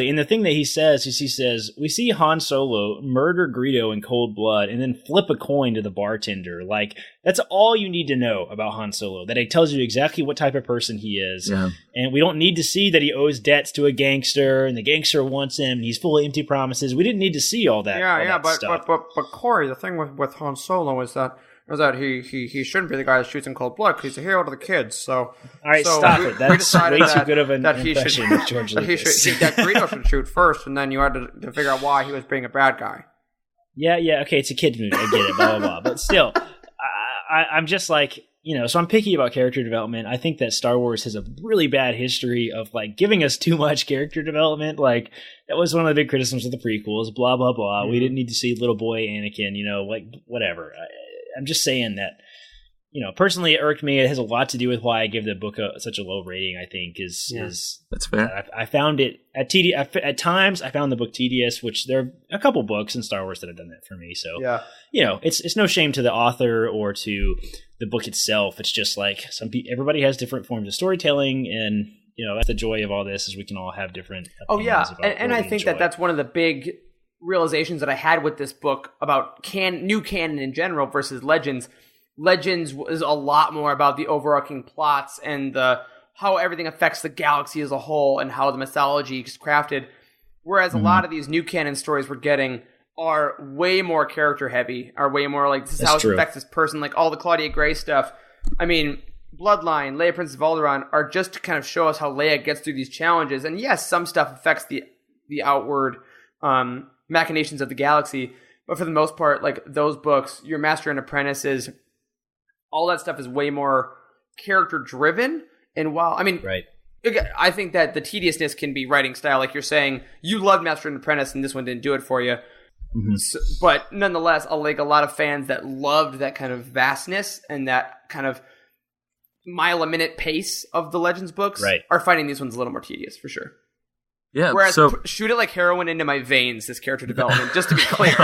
And the thing that he says is, we see Han Solo murder Greedo in cold blood, and then flip a coin to the bartender. Like, that's all you need to know about Han Solo. That it tells you exactly what type of person he is, and we don't need to see that he owes debts to a gangster, and the gangster wants him, and he's full of empty promises. We didn't need to see all that. But Corey, the thing with Han Solo is that he shouldn't be the guy that shoots in cold blood, because he's a hero to the kids. So all right, stop it. That's way too good of an impression of George Lucas. That Greedo should shoot first, and then you had to figure out why he was being a bad guy. Yeah, okay, it's a kid movie. I get it, blah, blah, blah. But still, I'm just like, so I'm picky about character development. I think that Star Wars has a really bad history of like giving us too much character development. Like, that was one of the big criticisms of the prequels, blah, blah, blah. We didn't need to see little boy Anakin, like whatever. I'm just saying that, personally it irked me. It has a lot to do with why I give the book such a low rating, I think, is that's fair. I found it at times I found the book tedious, which there are a couple books in Star Wars that have done that for me. So, it's no shame to the author or to the book itself. It's just like everybody has different forms of storytelling, and, that's the joy of all this, is we can all have different opinions about and I think that's one of the big realizations that I had with this book about new canon in general versus Legends. Legends is a lot more about the overarching plots and how everything affects the galaxy as a whole and how the mythology is crafted, whereas a lot of these new canon stories we're getting are way more character heavy, are way more like, this is how it affects this person, like all the Claudia Gray stuff. I mean, Bloodline, Leia Princess of Alderaan are just to kind of show us how Leia gets through these challenges, and yes, some stuff affects the outward machinations of the galaxy, but for the most part, like those books, your Master and Apprentices, all that stuff is way more character driven. And while I think that the tediousness can be writing style, like you're saying, you loved Master and Apprentice and this one didn't do it for you. So, but nonetheless, like a lot of fans that loved that kind of vastness and that kind of mile a minute pace of the Legends books are finding these ones a little more tedious, for sure. Yeah, whereas shoot it like heroin into my veins, this character development, just to be clear.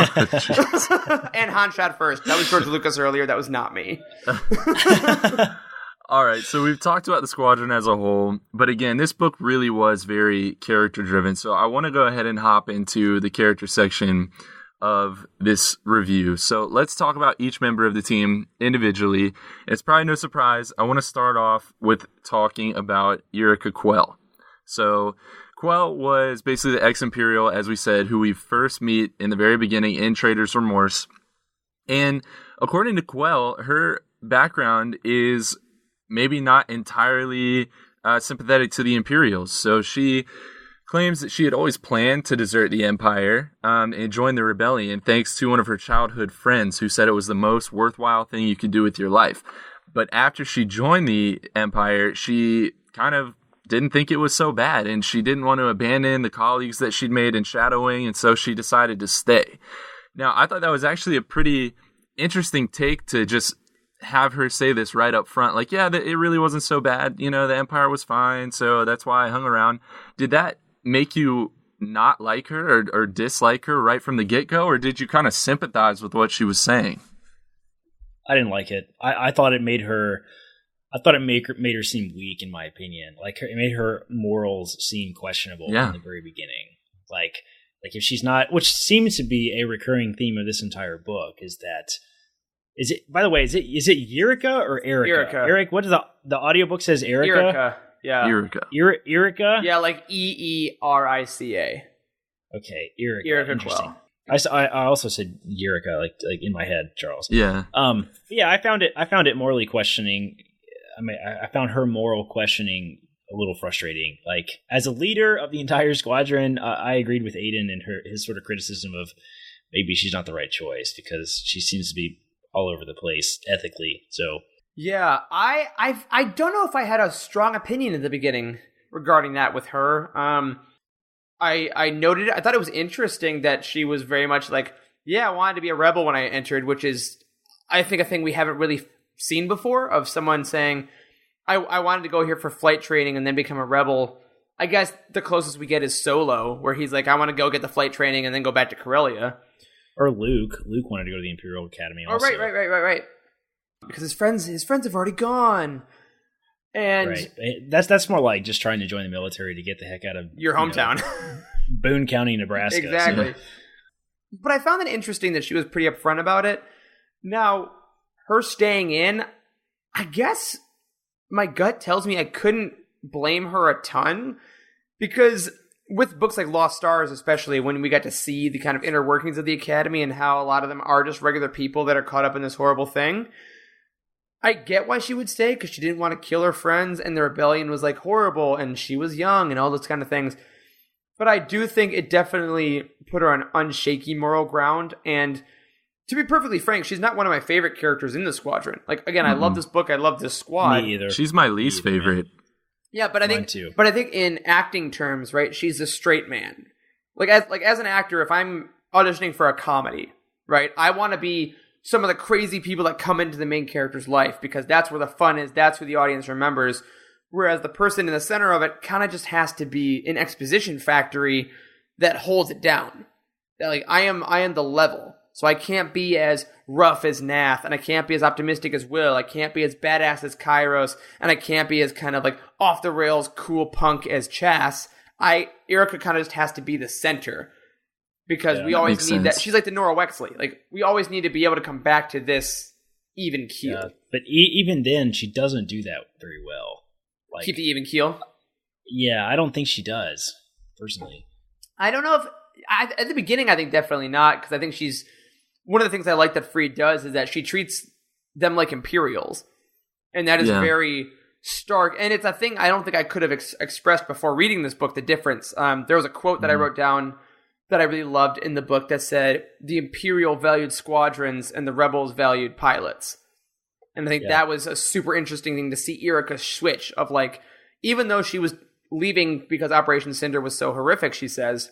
And Han shot first. That was George Lucas earlier. That was not me. All right, so we've talked about the Squadron as a whole, but again, this book really was very character-driven. So I want to go ahead and hop into the character section of this review. So let's talk about each member of the team individually. It's probably no surprise. I want to start off with talking about Yrica Quell. So Quell was basically the ex-Imperial, as we said, who we first meet in the very beginning in Traitor's Remorse. And according to Quell, her background is maybe not entirely sympathetic to the Imperials. So she claims that she had always planned to desert the Empire and join the rebellion, thanks to one of her childhood friends who said it was the most worthwhile thing you could do with your life. But after she joined the Empire, she kind of didn't think it was so bad, and she didn't want to abandon the colleagues that she'd made in shadowing, and so she decided to stay. Now, I thought that was actually a pretty interesting take to just have her say this right up front. Like, yeah, it really wasn't so bad. The Empire was fine, so that's why I hung around. Did that make you not like her or dislike her right from the get-go, or did you kind of sympathize with what she was saying? I didn't like it. I thought it made her... I thought it made her seem weak, in my opinion. Like, it made her morals seem questionable in the very beginning. Like if she's not, which seems to be a recurring theme of this entire book, is it? By the way, is it Yrica or Erica? Erica. Eric, what does the audiobook says? Erica. Yeah. Erica? Yeah, like Eerica. Okay, Erica. Erica interesting. Quell. I also said Eureka, like in my head, Charles. Yeah. Yeah, I found it morally questioning. I mean, I found her moral questioning a little frustrating. Like, as a leader of the entire squadron, I agreed with Aiden and his sort of criticism of maybe she's not the right choice because she seems to be all over the place ethically. So yeah, I don't know if I had a strong opinion at the beginning regarding that with her. I noted it. I thought it was interesting that she was very much like, yeah, I wanted to be a rebel when I entered, which is, I think, a thing we haven't really seen before, of someone saying, I wanted to go here for flight training and then become a rebel. I guess the closest we get is Solo, where he's like, I want to go get the flight training and then go back to Corellia. Or Luke. Luke wanted to go to the Imperial Academy also. Oh, right. Because his friends have already gone. And right. That's more like just trying to join the military to get the heck out of your hometown, Boone County, Nebraska. Exactly. So. But I found it interesting that she was pretty upfront about it. Now, her staying in, I guess my gut tells me I couldn't blame her a ton, because with books like Lost Stars, especially when we got to see the kind of inner workings of the Academy and how a lot of them are just regular people that are caught up in this horrible thing, I get why she would stay, because she didn't want to kill her friends, and the rebellion was like horrible, and she was young, and all those kind of things. But I do think it definitely put her on unshaky moral ground, and to be perfectly frank, she's not one of my favorite characters in the Squadron. Like, again, I love this book, I love this squad. Me either. She's my least favorite. Yeah, but I think in acting terms, right, she's a straight man. As an actor, if I'm auditioning for a comedy, right, I want to be some of the crazy people that come into the main character's life, because that's where the fun is, that's who the audience remembers. Whereas the person in the center of it kind of just has to be an exposition factory that holds it down. That, like, I am the level. So I can't be as rough as Nath, and I can't be as optimistic as Will, I can't be as badass as Kairos, and I can't be as kind of like off the rails cool punk as Chas. Erica kind of just has to be the center. Because we always need that. She's like the Nora Wexley. Like, we always need to be able to come back to this even keel. Yeah, but even then, she doesn't do that very well. Like, keep the even keel? Yeah, I don't think she does, personally. I don't know if... at the beginning, I think definitely not, because I think she's... One of the things I like that Freed does is that she treats them like Imperials. And that is very stark. And it's a thing I don't think I could have expressed before reading this book, the difference. There was a quote that I wrote down that I really loved in the book that said, the Imperial valued squadrons and the Rebels valued pilots. And I think that was a super interesting thing to see Erica switch of, like, even though she was leaving because Operation Cinder was so horrific, she says,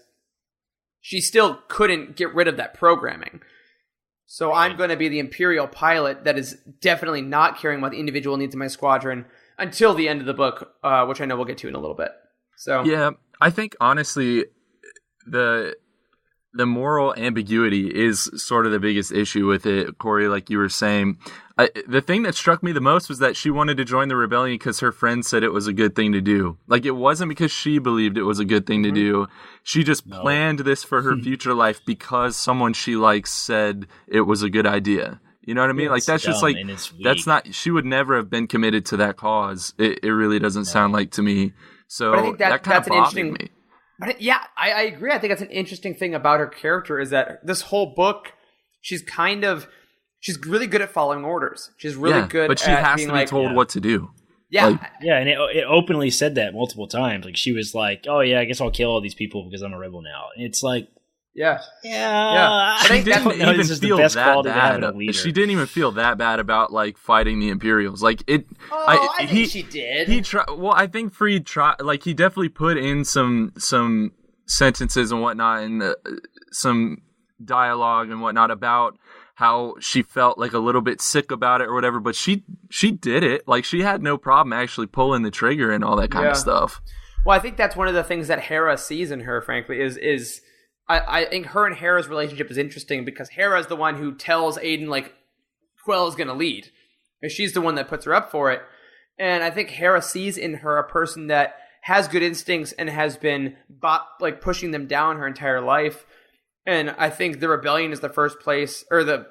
she still couldn't get rid of that programming. So I'm going to be the Imperial pilot that is definitely not caring about the individual needs of my squadron until the end of the book, which I know we'll get to in a little bit. So yeah, I think honestly, the moral ambiguity is sort of the biggest issue with it, Corey, like you were saying. The thing that struck me the most was that she wanted to join the rebellion because her friend said it was a good thing to do. Like, it wasn't because she believed it was a good thing to do. She just planned this for her future life because someone she likes said it was a good idea. You know what I mean? Like, that's just like, that's not, she would never have been committed to that cause. It really doesn't sound like to me. So I think that kind of bothered me. But yeah, I agree. I think that's an interesting thing about her character is that this whole book, she's really good at following orders. She's really good but she at has being to be told what to do. Yeah. Like, yeah, and it openly said that multiple times. Like, she was like, oh yeah, I guess I'll kill all these people because I'm a rebel now. And it's like, yeah. She didn't even feel that bad. She didn't even feel that bad about, like, fighting the Imperials. Like, it. I think she did. He tried. Well, I think Freed tried. Like, he definitely put in some sentences and whatnot, and some dialogue and whatnot about how she felt like a little bit sick about it or whatever. But she did it. Like, she had no problem actually pulling the trigger and all that kind of stuff. Well, I think that's one of the things that Hera sees in her. Frankly, is I think her and Hera's relationship is interesting because Hera's the one who tells Aiden, like, Quell is going to lead. And she's the one that puts her up for it. And I think Hera sees in her a person that has good instincts and has been pushing them down her entire life. And I think the rebellion is the first place, or the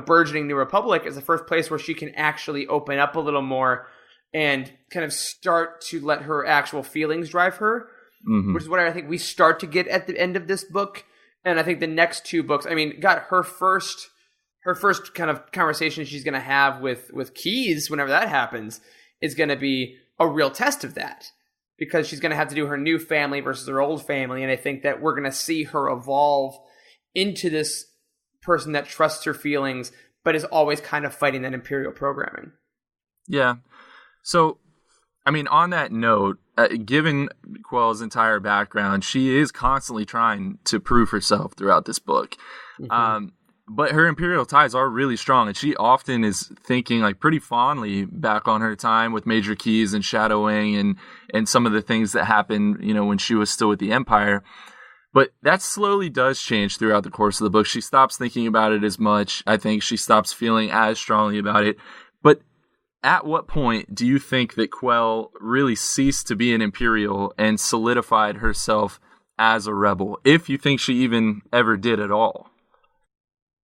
burgeoning New Republic is the first place where she can actually open up a little more and kind of start to let her actual feelings drive her, which is what I think we start to get at the end of this book. And I think the next two books, I mean, her first kind of conversation she's going to have with Keyes, whenever that happens, is going to be a real test of that, because she's going to have to do her new family versus her old family. And I think that we're going to see her evolve into this person that trusts her feelings, but is always kind of fighting that Imperial programming. Yeah. So, I mean, on that note, given Quell's entire background, she is constantly trying to prove herself throughout this book. But her Imperial ties are really strong, and she often is thinking like pretty fondly back on her time with Major Keyes and Shadowwing and some of the things that happened, you know, when she was still with the Empire. But that slowly does change throughout the course of the book. She stops thinking about it as much. I think she stops feeling as strongly about it. But at what point do you think that Quell really ceased to be an Imperial and solidified herself as a rebel, if you think she even ever did at all?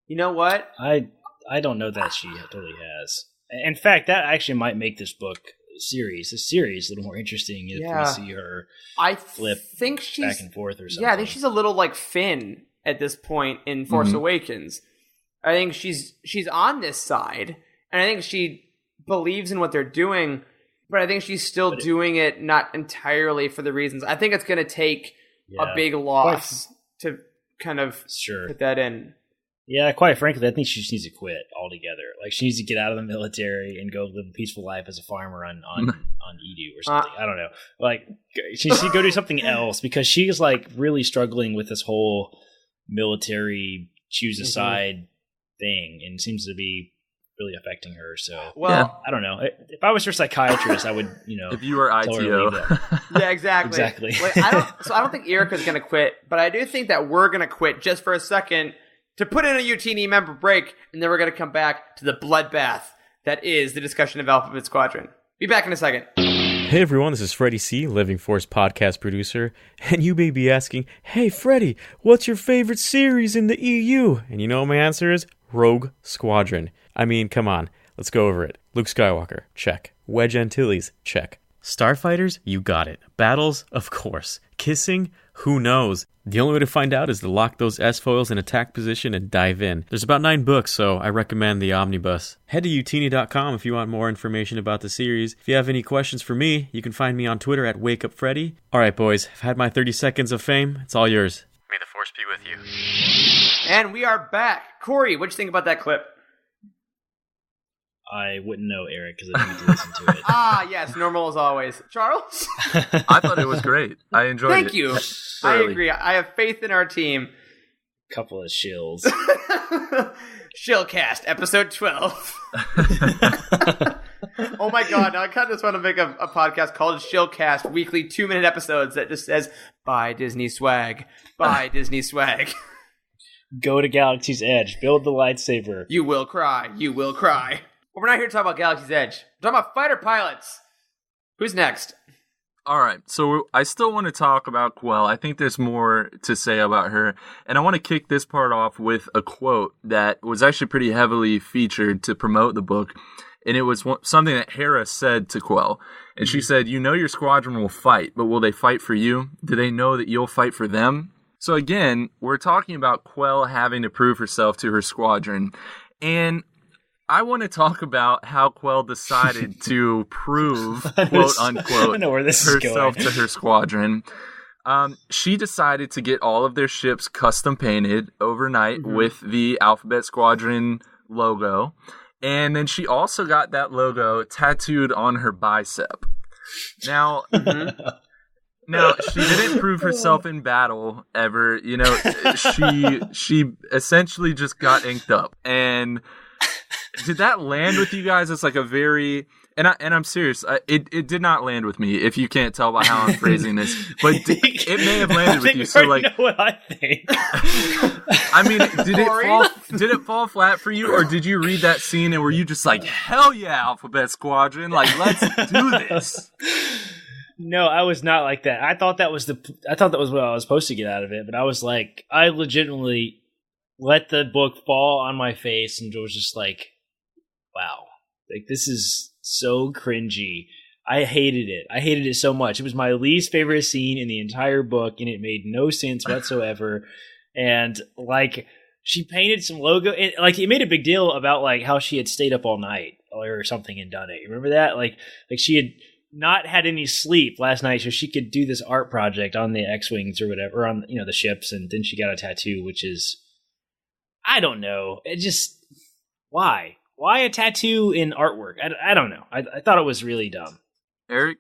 You know what? I don't know that she totally has. In fact, that actually might make this series a little more interesting if we see her flip back and forth or something. Yeah, I think she's a little like Finn at this point in Force Awakens. I think she's on this side, and I think she believes in what they're doing, but I think she's still doing it not entirely for the reasons. I think it's going to take a big loss to kind of put that in. Yeah, quite frankly, I think she just needs to quit altogether. Like, she needs to get out of the military and go live a peaceful life as a farmer on Edu or something. I don't know. Like, she needs to go do something else, because she's, like, really struggling with this whole military choose a side thing, and seems to be really affecting her. So, I don't know. If I was her psychiatrist, I would, if you were ITO. Yeah, exactly. Like, I don't think Erica's going to quit, but I do think that we're going to quit just for a second to put in a Youtini member break, and then we're going to come back to the bloodbath that is the discussion of Alphabet Squadron. Be back in a second. Hey everyone, this is Freddie C., Living Force podcast producer, and you may be asking, hey Freddie, what's your favorite series in the EU? And you know what my answer is? Rogue Squadron. I mean, come on, let's go over it. Luke Skywalker, check. Wedge Antilles, check. Starfighters, you got it. Battles, of course. Kissing, who knows? The only way to find out is to lock those S-foils in attack position and dive in. There's about 9 books, so I recommend the omnibus. Head to youtini.com if you want more information about the series. If you have any questions for me, you can find me on Twitter at WakeUpFreddy. Alright boys, I've had my 30 seconds of fame. It's all yours. May the Force be with you. And we are back. Corey, what'd you think about that clip? I wouldn't know, Eric, because I need to listen to it. Yes, normal as always. Charles? I thought it was great. I enjoyed it. Thank you. I agree. I have faith in our team. Couple of shills. Shillcast, episode 12. Oh my god, now I kind of just want to make a podcast called Shillcast, weekly 2-minute episodes that just says, buy Disney swag, buy Disney swag. Go to Galaxy's Edge, build the lightsaber. You will cry, you will cry. But we're not here to talk about Galaxy's Edge. We're talking about fighter pilots. Who's next? All right, so I still want to talk about Quell. I think there's more to say about her. And I want to kick this part off with a quote that was actually pretty heavily featured to promote the book. And it was something that Hera said to Quell. And she said, you know your squadron will fight, but will they fight for you? Do they know that you'll fight for them? So again, we're talking about Quell having to prove herself to her squadron. And I want to talk about how Quell decided to prove, quote unquote, herself to her squadron. She decided to get all of their ships custom painted overnight with the Alphabet Squadron logo. And then she also got that logo tattooed on her bicep. Now, Now, she didn't prove herself in battle ever. You know, she essentially just got inked up. And did that land with you guys? It's like a very... And I'm serious. It did not land with me, if you can't tell by how I'm phrasing this. But it may have landed with you. So, like, know what I think. I mean, did it fall flat for you, or did you read that scene and were you just like, hell yeah, Alphabet Squadron, like, let's do this? No, I was not like that. I thought that was what I was supposed to get out of it. But I was like, I legitimately let the book fall on my face and was just like, wow, like this is so cringy. I hated it. I hated it so much. It was my least favorite scene in the entire book, and it made no sense whatsoever. And like, she painted some logo. It made a big deal about like how she had stayed up all night or something and done it. You remember that? Like she had not had any sleep last night, so she could do this art project on the X-Wings or whatever, or on the ships, and then she got a tattoo, which is, I don't know. It just, why a tattoo in artwork? I don't know. I thought it was really dumb. Eric?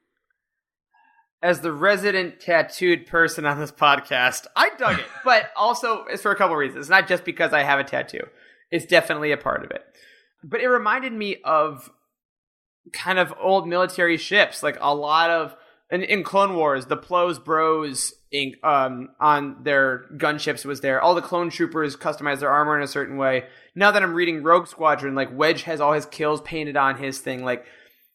As the resident tattooed person on this podcast, I dug it, but also it's for a couple of reasons. It's not just because I have a tattoo. It's definitely a part of it. But it reminded me of kind of old military ships, like a lot of in Clone Wars, the Plo's Bros ink on their gunships was there. All the clone troopers customized their armor in a certain way. Now that I'm reading Rogue Squadron, like Wedge has all his kills painted on his thing. Like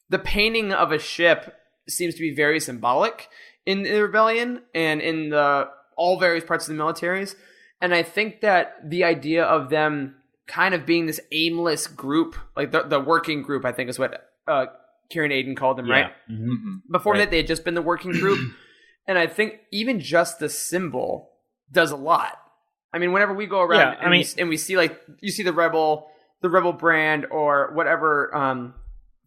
the painting of a ship seems to be very symbolic in the Rebellion and in the all various parts of the militaries. And I think that the idea of them kind of being this aimless group, like the working group, I think is what Kieran Aiden called them, right? Mm-hmm. Before that, they had just been the working group. And I think even just the symbol does a lot. I mean, whenever we go around and we see, like, you see the rebel brand or whatever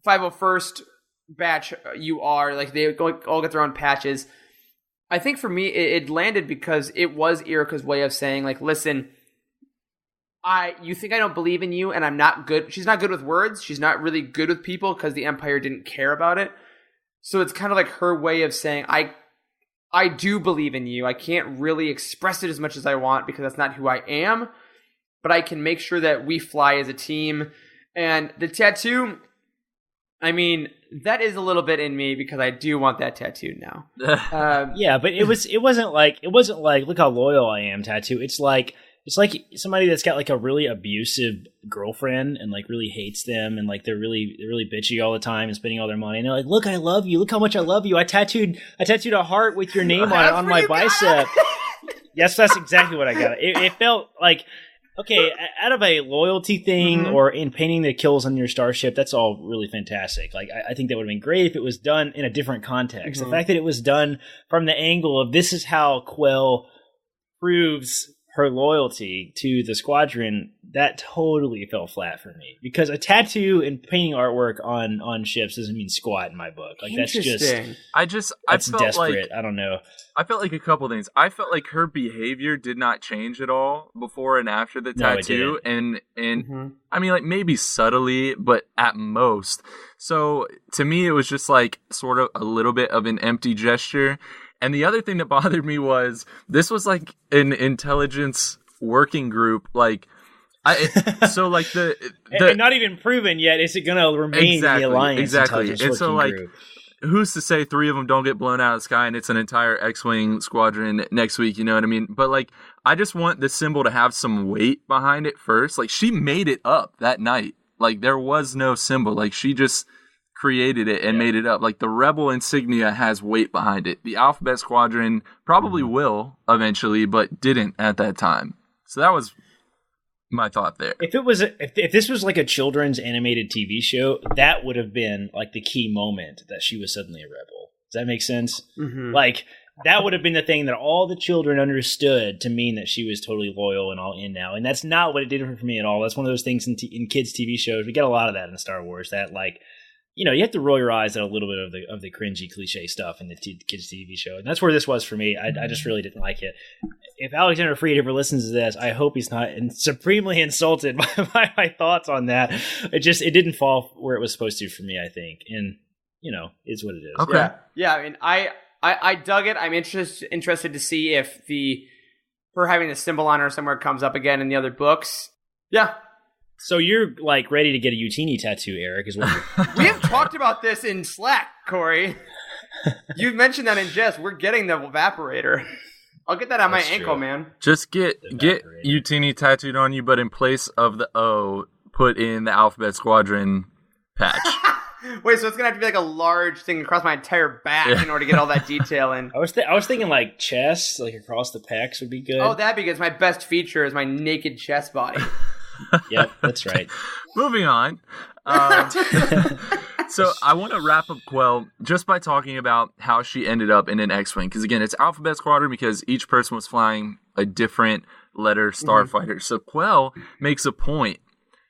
501st batch you are, like, they all get their own patches. I think for me, it landed because it was Erica's way of saying, like, listen, you think I don't believe in you and I'm not good. She's not good with words. She's not really good with people because the Empire didn't care about it. So it's kind of like her way of saying, I do believe in you. I can't really express it as much as I want because that's not who I am, but I can make sure that we fly as a team. And the tattoo, I mean, that is a little bit in me because I do want that tattoo now. Yeah, but it wasn't like look how loyal I am tattoo. It's like somebody that's got like a really abusive girlfriend and like really hates them and like they're really bitchy all the time and spending all their money and they're like, look, I love you. Look how much I love you. I tattooed a heart with your name on it on my bicep. Yes, that's exactly what I got. It felt like, okay, out of a loyalty thing or in painting the kills on your starship, that's all really fantastic. Like, I think that would have been great if it was done in a different context. The fact that it was done from the angle of this is how Quell proves her loyalty to the squadron, that totally fell flat for me. Because a tattoo and painting artwork on ships doesn't mean squat in my book. Like that's felt desperate. Like, I don't know. I felt like a couple things. I felt like her behavior did not change at all before and after the tattoo, and I mean, like maybe subtly, but at most. So to me, it was just like sort of a little bit of an empty gesture. And the other thing that bothered me was this was like an intelligence working group, like so like the and not even proven yet. Is it going to remain the alliance? Exactly. And so like, who's to say 3 of them don't get blown out of the sky and it's an entire X-Wing squadron next week? You know what I mean? But like, I just want the symbol to have some weight behind it first. Like she made it up that night. Like there was no symbol. Like she just created it and made it up. Like the Rebel insignia has weight behind it. The Alphabet Squadron probably will eventually, but didn't at that time. So that was my thought there. If this was like a children's animated TV show, that would have been like the key moment that she was suddenly a rebel. Does that make sense? Like that would have been the thing that all the children understood to mean that she was totally loyal and all in now. And that's not what it did for me at all. That's one of those things in kids' TV shows. We get a lot of that in Star Wars. That like, you know, you have to roll your eyes at a little bit of the cringy cliche stuff in the kids' TV show. And that's where this was for me. I just really didn't like it. If Alexander Freed ever listens to this, I hope he's not supremely insulted by my thoughts on that. It didn't fall where it was supposed to for me, I think. And, you know, it's what it is. Okay. Yeah, I mean, I dug it. I'm interested to see if her having the symbol on her somewhere comes up again in the other books. Yeah. So you're like ready to get a Youtini tattoo, Eric? Is what we have talked about this in Slack, Corey. You've mentioned that in jest. We're getting the evaporator. I'll get that on my ankle, man. Just get Youtini tattooed on you, but in place of the O, put in the Alphabet Squadron patch. Wait, so it's gonna have to be like a large thing across my entire back in order to get all that detail in. I was thinking like chest, like across the pecs would be good. Oh, that'd be good. My best feature is my naked chest body. Yep, that's right. Moving on. So I want to wrap up Quell just by talking about how she ended up in an X-Wing. Because again, it's Alphabet Squadron because each person was flying a different letter starfighter. Mm-hmm. So Quell makes a point.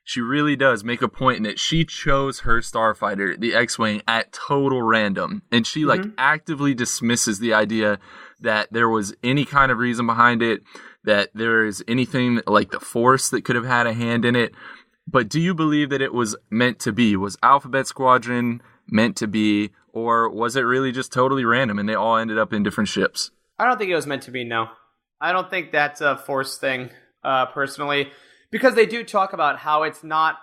She really does make a point in that she chose her starfighter, the X-Wing, at total random. And she actively dismisses the idea that there was any kind of reason behind it, that there is anything like the Force that could have had a hand in it. But do you believe that it was meant to be? Was Alphabet Squadron meant to be, or was it really just totally random and they all ended up in different ships? I don't think it was meant to be, no. I don't think that's a Force thing, personally. Because they do talk about how it's not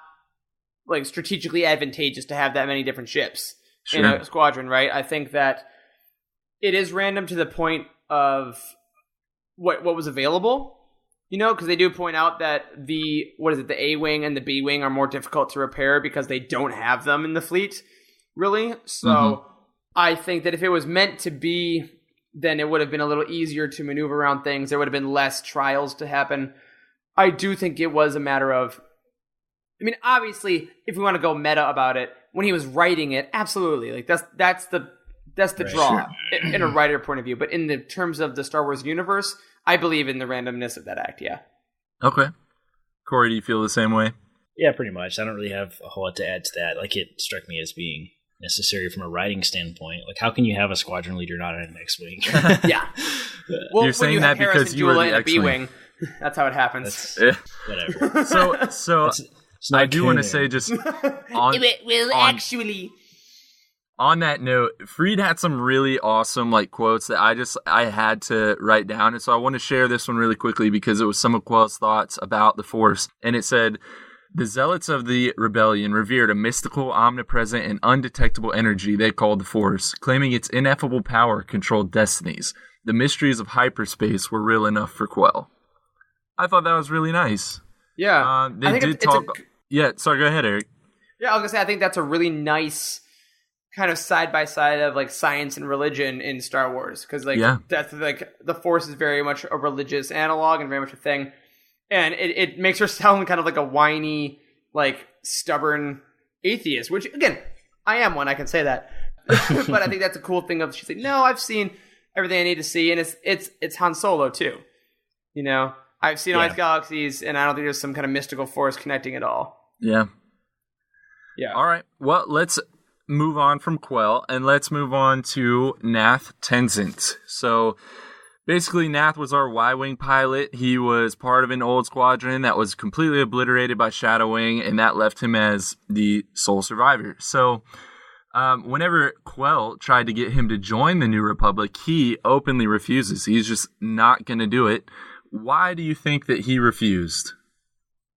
like strategically advantageous to have that many different ships in a squadron, right? I think that it is random to the point of what was available, because they do point out that the A-Wing and the B-Wing are more difficult to repair because they don't have them in the fleet, really. So I think that if it was meant to be, then it would have been a little easier to maneuver around things. There would have been less trials to happen. I do think it was a matter of, obviously, if we want to go meta about it, when he was writing it, absolutely, like that's the draw in a writer point of view. But in the terms of the Star Wars universe, I believe in the randomness of that act. Yeah. Okay. Corey, do you feel the same way? Yeah, pretty much. I don't really have a whole lot to add to that. Like, it struck me as being necessary from a writing standpoint. Like, how can you have a squadron leader not in an X-Wing? Yeah. Well, you're saying that because you were the X-Wing. That's how it happens. Whatever. So I do want to say just actually. On that note, Freed had some really awesome quotes that I had to write down, and so I want to share this one really quickly because it was some of Quell's thoughts about the Force, and it said, "The zealots of the rebellion revered a mystical, omnipresent, and undetectable energy they called the Force, claiming its ineffable power controlled destinies. The mysteries of hyperspace were real enough for Quell." I thought that was really nice. Yeah. They did talk... Yeah, sorry, go ahead, Eric. Yeah, I was going to say, I think that's a really nice kind of side-by-side of, science and religion in Star Wars. Because, that's, the Force is very much a religious analog and very much a thing. And it makes her sound kind of like a whiny, stubborn atheist. Which, again, I am one, I can say that. But I think that's a cool thing of, she's like, no, I've seen everything I need to see. And it's Han Solo, too. I've seen all these galaxies, and I don't think there's some kind of mystical force connecting it all. Yeah. Yeah. All right. Well, let's move on from Quell, and let's move on to Nath Tenzent. So, basically, Nath was our Y-Wing pilot. He was part of an old squadron that was completely obliterated by Shadow Wing, and that left him as the sole survivor. So, whenever Quell tried to get him to join the New Republic, he openly refuses. He's just not going to do it. Why do you think that he refused?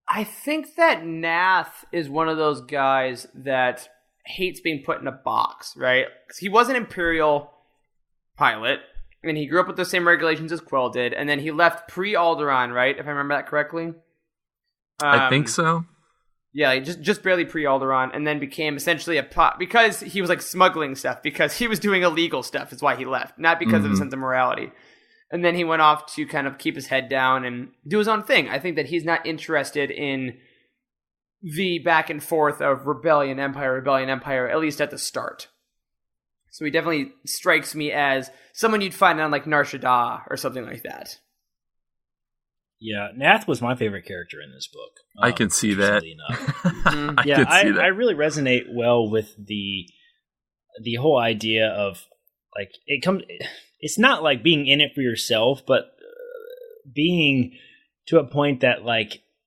I think that Nath is one of those guys that hates being put in a box, right? Because he was an Imperial pilot, and he grew up with the same regulations as Quell did, and then he left pre-Alderaan, right? If I remember that correctly. I think so. Yeah, just barely pre-Alderaan, and then became essentially because he was smuggling stuff, because he was doing illegal stuff is why he left, not because of a sense of morality. And then he went off to kind of keep his head down and do his own thing. I think that he's not interested in the back and forth of rebellion, empire, at least at the start. So he definitely strikes me as someone you'd find on Nar Shaddaa or something like that. Yeah, Nath was my favorite character in this book. I can see that. I really resonate well with the whole idea of it's not being in it for yourself, but being to a point that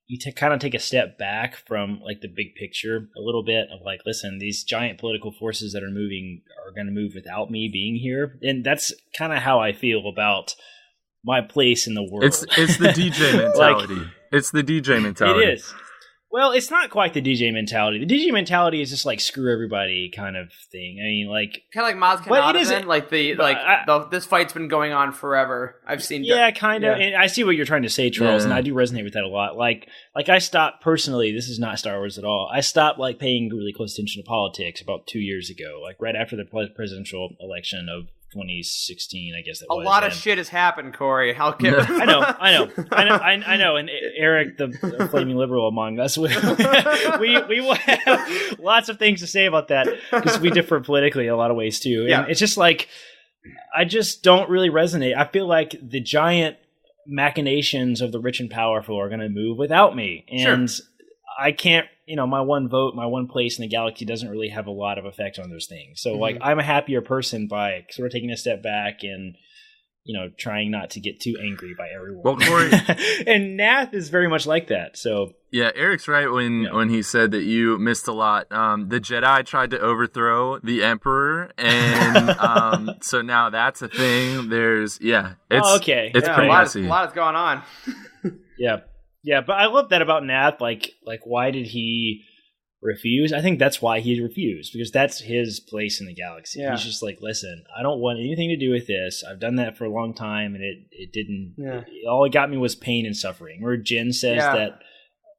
you kind of take a step back from the big picture a little bit of listen, these giant political forces that are moving are going to move without me being here. And that's kind of how I feel about my place in the world. It's the DJ mentality. It's the DJ mentality. It is. Well, it's not quite the DJ mentality. The DJ mentality is just screw everybody kind of thing. I mean, kind of Maz Kanata. This fight's been going on forever. I've seen. Yeah, kind of. Yeah. And I see what you're trying to say, Charles, and I do resonate with that a lot. I stopped personally. This is not Star Wars at all. I stopped paying really close attention to politics about 2 years ago, right after the presidential election of 2016, I guess a lot of shit has happened, Corey. I'll give it. I know. And Eric, the flaming liberal among us, we will have lots of things to say about that because we differ politically in a lot of ways too. And it's just like, I just don't really resonate. I feel like the giant machinations of the rich and powerful are going to move without me, and I can't. My one vote, my one place in the galaxy doesn't really have a lot of effect on those things. So, like, I'm a happier person by sort of taking a step back and, trying not to get too angry by everyone. Well, Corey, and Nath is very much like that. So, yeah, Eric's right when he said that you missed a lot. The Jedi tried to overthrow the Emperor, and so now that's a thing. It's pretty messy. A lot is going on. Yeah, but I love that about Nath. Like, why did he refuse? I think that's why he refused, because that's his place in the galaxy. Yeah. He's just like, listen, I don't want anything to do with this. I've done that for a long time, and it didn't. Yeah. All it got me was pain and suffering. Where Jin says that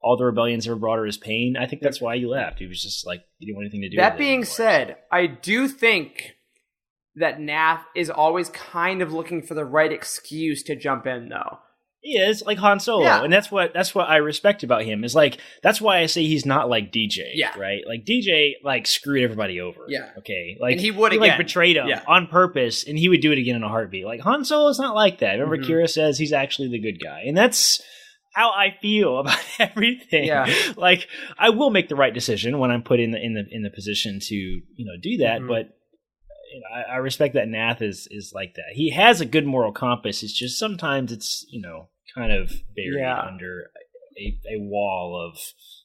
all the rebellions ever brought her is pain. I think that's why he left. He was just like, he didn't want anything to do with it. That being said, I do think that Nath is always kind of looking for the right excuse to jump in, though. He is like Han Solo, and that's what I respect about him. Is like, that's why I say he's not like DJ, right? Like DJ like screwed everybody over, okay, like and he would like betrayed him on purpose, and he would do it again in a heartbeat. Like Han Solo's not like that. Remember, Kira says he's actually the good guy, and that's how I feel about everything. Yeah. Like, I will make the right decision when I'm put in the position to do that, but. I respect that Nath is like that. He has a good moral compass. It's just sometimes it's kind of buried under a wall of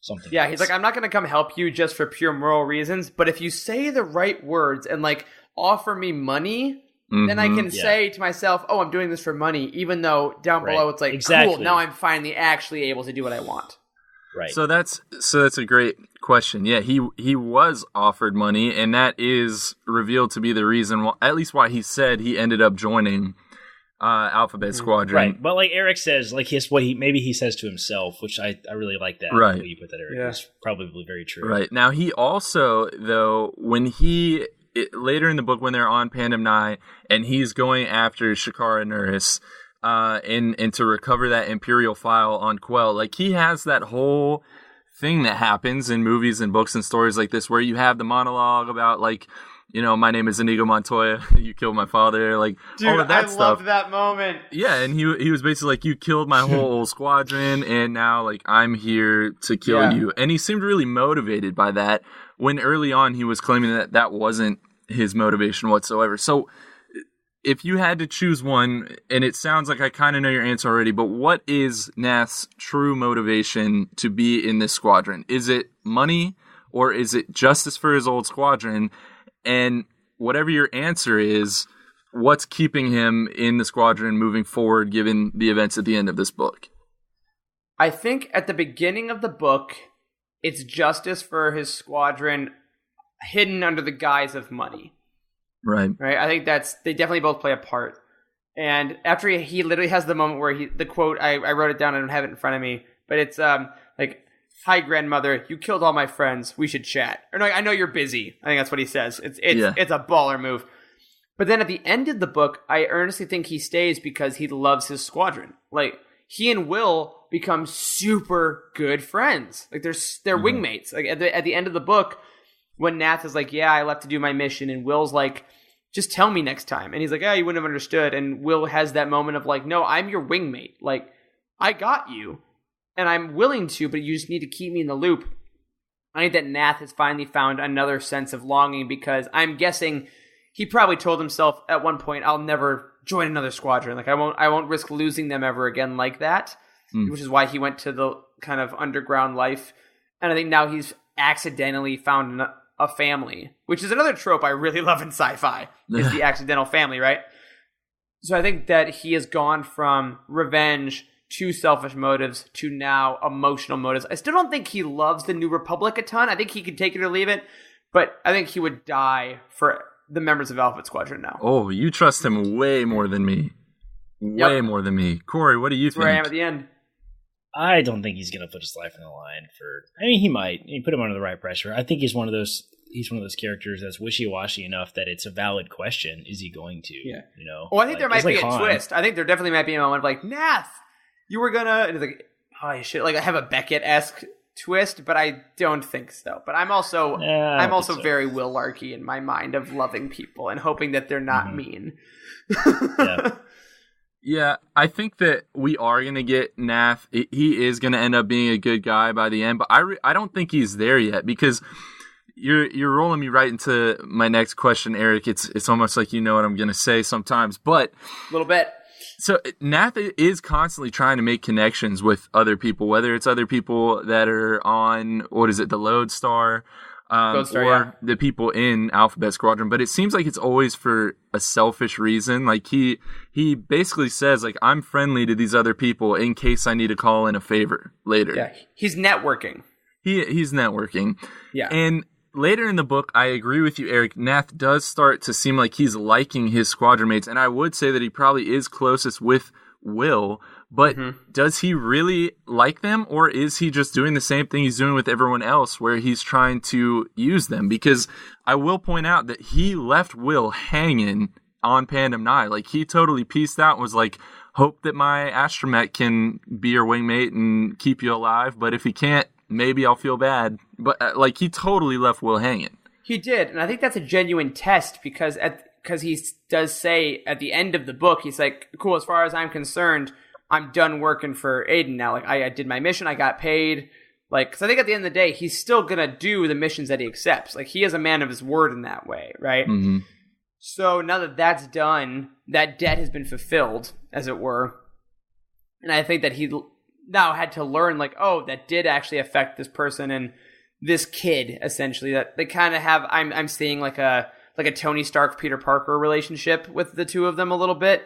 something. Yeah, he's like, I'm not going to come help you just for pure moral reasons, but if you say the right words and like offer me money, then I can say to myself, oh, I'm doing this for money, even though down below it's like, cool, now I'm finally actually able to do what I want. Right. So that's a great question. Yeah, he was offered money, and that is revealed to be the reason, at least why he said he ended up joining Alphabet Squadron. Right. But like Eric says, like maybe he says to himself, which I really like that. Right. The way you put that, Eric. It's probably very true. Right. Now he also, though, when later in the book when they're on Pandem Nye and he's going after Shakara Nerys, and to recover that Imperial file on Quell, like he has that whole thing that happens in movies and books and stories like this, where you have the monologue about like, my name is Inigo Montoya, you killed my father, like all of that stuff. I loved that moment. Yeah, and he was basically like, you killed my whole old squadron, and now like I'm here to kill you. And he seemed really motivated by that, when early on he was claiming that wasn't his motivation whatsoever. So if you had to choose one, and it sounds like I kind of know your answer already, but what is Nath's true motivation to be in this squadron? Is it money, or is it justice for his old squadron? And whatever your answer is, what's keeping him in the squadron moving forward, given the events at the end of this book? I think at the beginning of the book, it's justice for his squadron hidden under the guise of money. Right. I think they definitely both play a part. And after he literally has the moment where the quote, I wrote it down, I don't have it in front of me, but it's like, hi grandmother, you killed all my friends, we should chat. Or no, I know you're busy. I think that's what he says. It's a baller move. But then at the end of the book, I earnestly think he stays because he loves his squadron. Like, he and Will become super good friends. Like, they're wingmates. Like at the end of the book, when Nath is like, yeah, I left to do my mission, and Will's like, just tell me next time. And he's like, you wouldn't have understood. And Will has that moment of like, no, I'm your wingmate. Like, I got you, and I'm willing to, but you just need to keep me in the loop. I think that Nath has finally found another sense of longing, because I'm guessing he probably told himself at one point, I'll never join another squadron. Like, I won't risk losing them ever again like that, which is why he went to the kind of underground life. And I think now he's accidentally found a family, which is another trope I really love in sci-fi, is the accidental family, right? So I think that he has gone from revenge to selfish motives to now emotional motives. I still don't think he loves the New Republic a ton. I think he could take it or leave it, but I think he would die for the members of Alphabet Squadron now. Oh, you trust him way more than me. Way more than me. Corey, what do you think? That's where I am at the end. I don't think he's going to put his life on the line for... I mean, he might. You put him under the right pressure. I think he's one of those he's one of those characters that's wishy-washy enough that it's a valid question. Is he going to? Yeah. You know? Well, I think there might be a Han. twist. I think there definitely might be a moment of like, Nath, you were gonna, and it's like, oh shit, like I have a Beckett-esque twist, but I don't think so. But I'm also very Will Larky in my mind of loving people and hoping that they're not mean. Yeah, I think that we are going to get Nath. He is going to end up being a good guy by the end, but I don't think he's there yet, because you're rolling me right into my next question, Eric. It's almost like you know what I'm going to say sometimes, but a little bit. So Nath is constantly trying to make connections with other people, whether it's other people that are on, the Lodestar, or the people in Alphabet Squadron. But it seems like it's always for a selfish reason. Like he basically says, like, I'm friendly to these other people in case I need to call in a favor later. Yeah, he's networking. He's networking. Yeah. And later in the book, I agree with you, Eric, Nath does start to seem like he's liking his squadron mates. And I would say that he probably is closest with Will. But does he really like them, or is he just doing the same thing he's doing with everyone else where he's trying to use them? Because I will point out that he left Will hanging on Pandem Nye. Like, he totally pieced out and was like, hope that my astromech can be your wingmate and keep you alive. But if he can't, maybe I'll feel bad. But he totally left Will hanging. He did. And I think that's a genuine test because he does say at the end of the book, he's like, cool, as far as I'm concerned, I'm done working for Aiden now. Like, I did my mission. I got paid. Like, because I think at the end of the day, he's still going to do the missions that he accepts. Like, he is a man of his word in that way, right? Mm-hmm. So now that that's done, that debt has been fulfilled, as it were. And I think that he now had to learn, like, oh, that did actually affect this person and this kid, essentially. That they kind of have, I'm seeing like a Tony Stark, Peter Parker relationship with the two of them a little bit.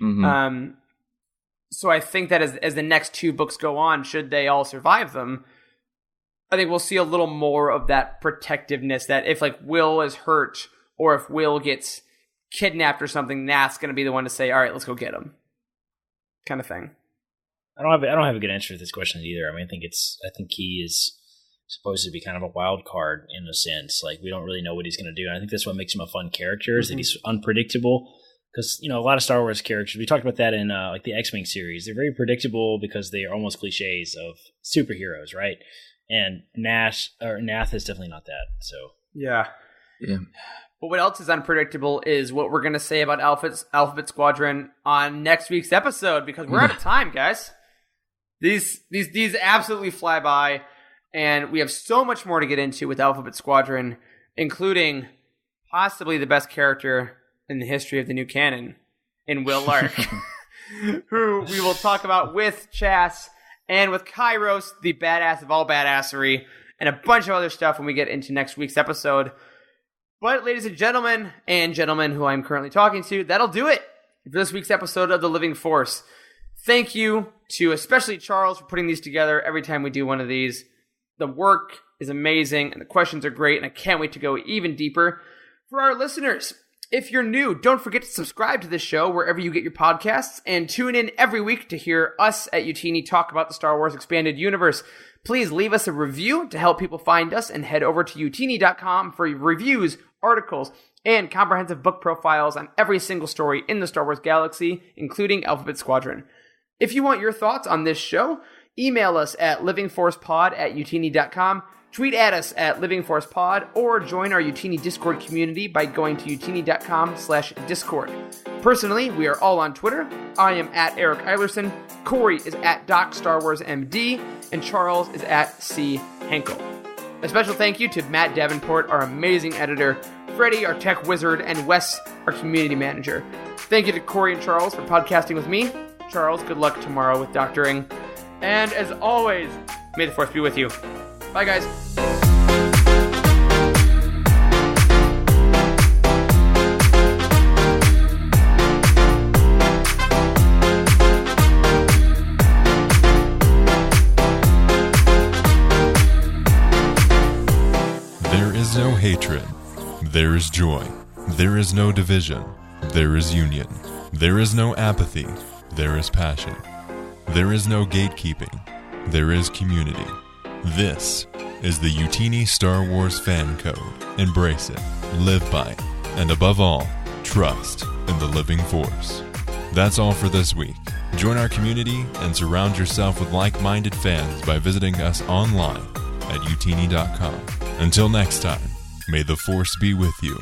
Mm-hmm. So I think that as the next two books go on, should they all survive them, I think we'll see a little more of that protectiveness, that if like Will is hurt or if Will gets kidnapped or something, Nath's going to be the one to say, all right, let's go get him, kind of thing. I don't have a good answer to this question either. I mean, I think he is supposed to be kind of a wild card in a sense. Like, we don't really know what he's going to do. And I think that's what makes him a fun character, is that he's unpredictable. Because, a lot of Star Wars characters, we talked about that in like the X-Wing series, they're very predictable because they are almost cliches of superheroes, right? And Nath is definitely not that. So yeah. But what else is unpredictable is what we're going to say about Alphabet Squadron on next week's episode, because we're out of time, guys. These absolutely fly by, and we have so much more to get into with Alphabet Squadron, including possibly the best character in the history of the new canon, in Will Lark, who we will talk about with Chas and with Kairos, the badass of all badassery, and a bunch of other stuff when we get into next week's episode. But ladies and gentlemen who I'm currently talking to, that'll do it for this week's episode of The Living Force. Thank you to especially Charles for putting these together every time we do one of these. The work is amazing, and the questions are great, and I can't wait to go even deeper. For our listeners, if you're new, don't forget to subscribe to this show wherever you get your podcasts, and tune in every week to hear us at Youtini talk about the Star Wars Expanded Universe. Please leave us a review to help people find us, and head over to youtini.com for reviews, articles, and comprehensive book profiles on every single story in the Star Wars galaxy, including Alphabet Squadron. If you want your thoughts on this show, email us at livingforcepod@youtini.com. Tweet at us at livingforcepod, or join our Youtini Discord community by going to youtini.com/discord. Personally, we are all on Twitter. I am at Eric Eilerson, Corey is at DocStarWarsMD, and Charles is at C. Henkel. A special thank you to Matt Davenport, our amazing editor, Freddie, our tech wizard, and Wes, our community manager. Thank you to Corey and Charles for podcasting with me. Charles, good luck tomorrow with doctoring. And as always, may the Force be with you. Bye, guys. There is no hatred. There is joy. There is no division. There is union. There is no apathy. There is passion. There is no gatekeeping. There is community. This is the Youtini Star Wars Fan Code. Embrace it, live by it, and above all, trust in the living Force. That's all for this week. Join our community and surround yourself with like-minded fans by visiting us online at youtini.com. Until next time, may the Force be with you.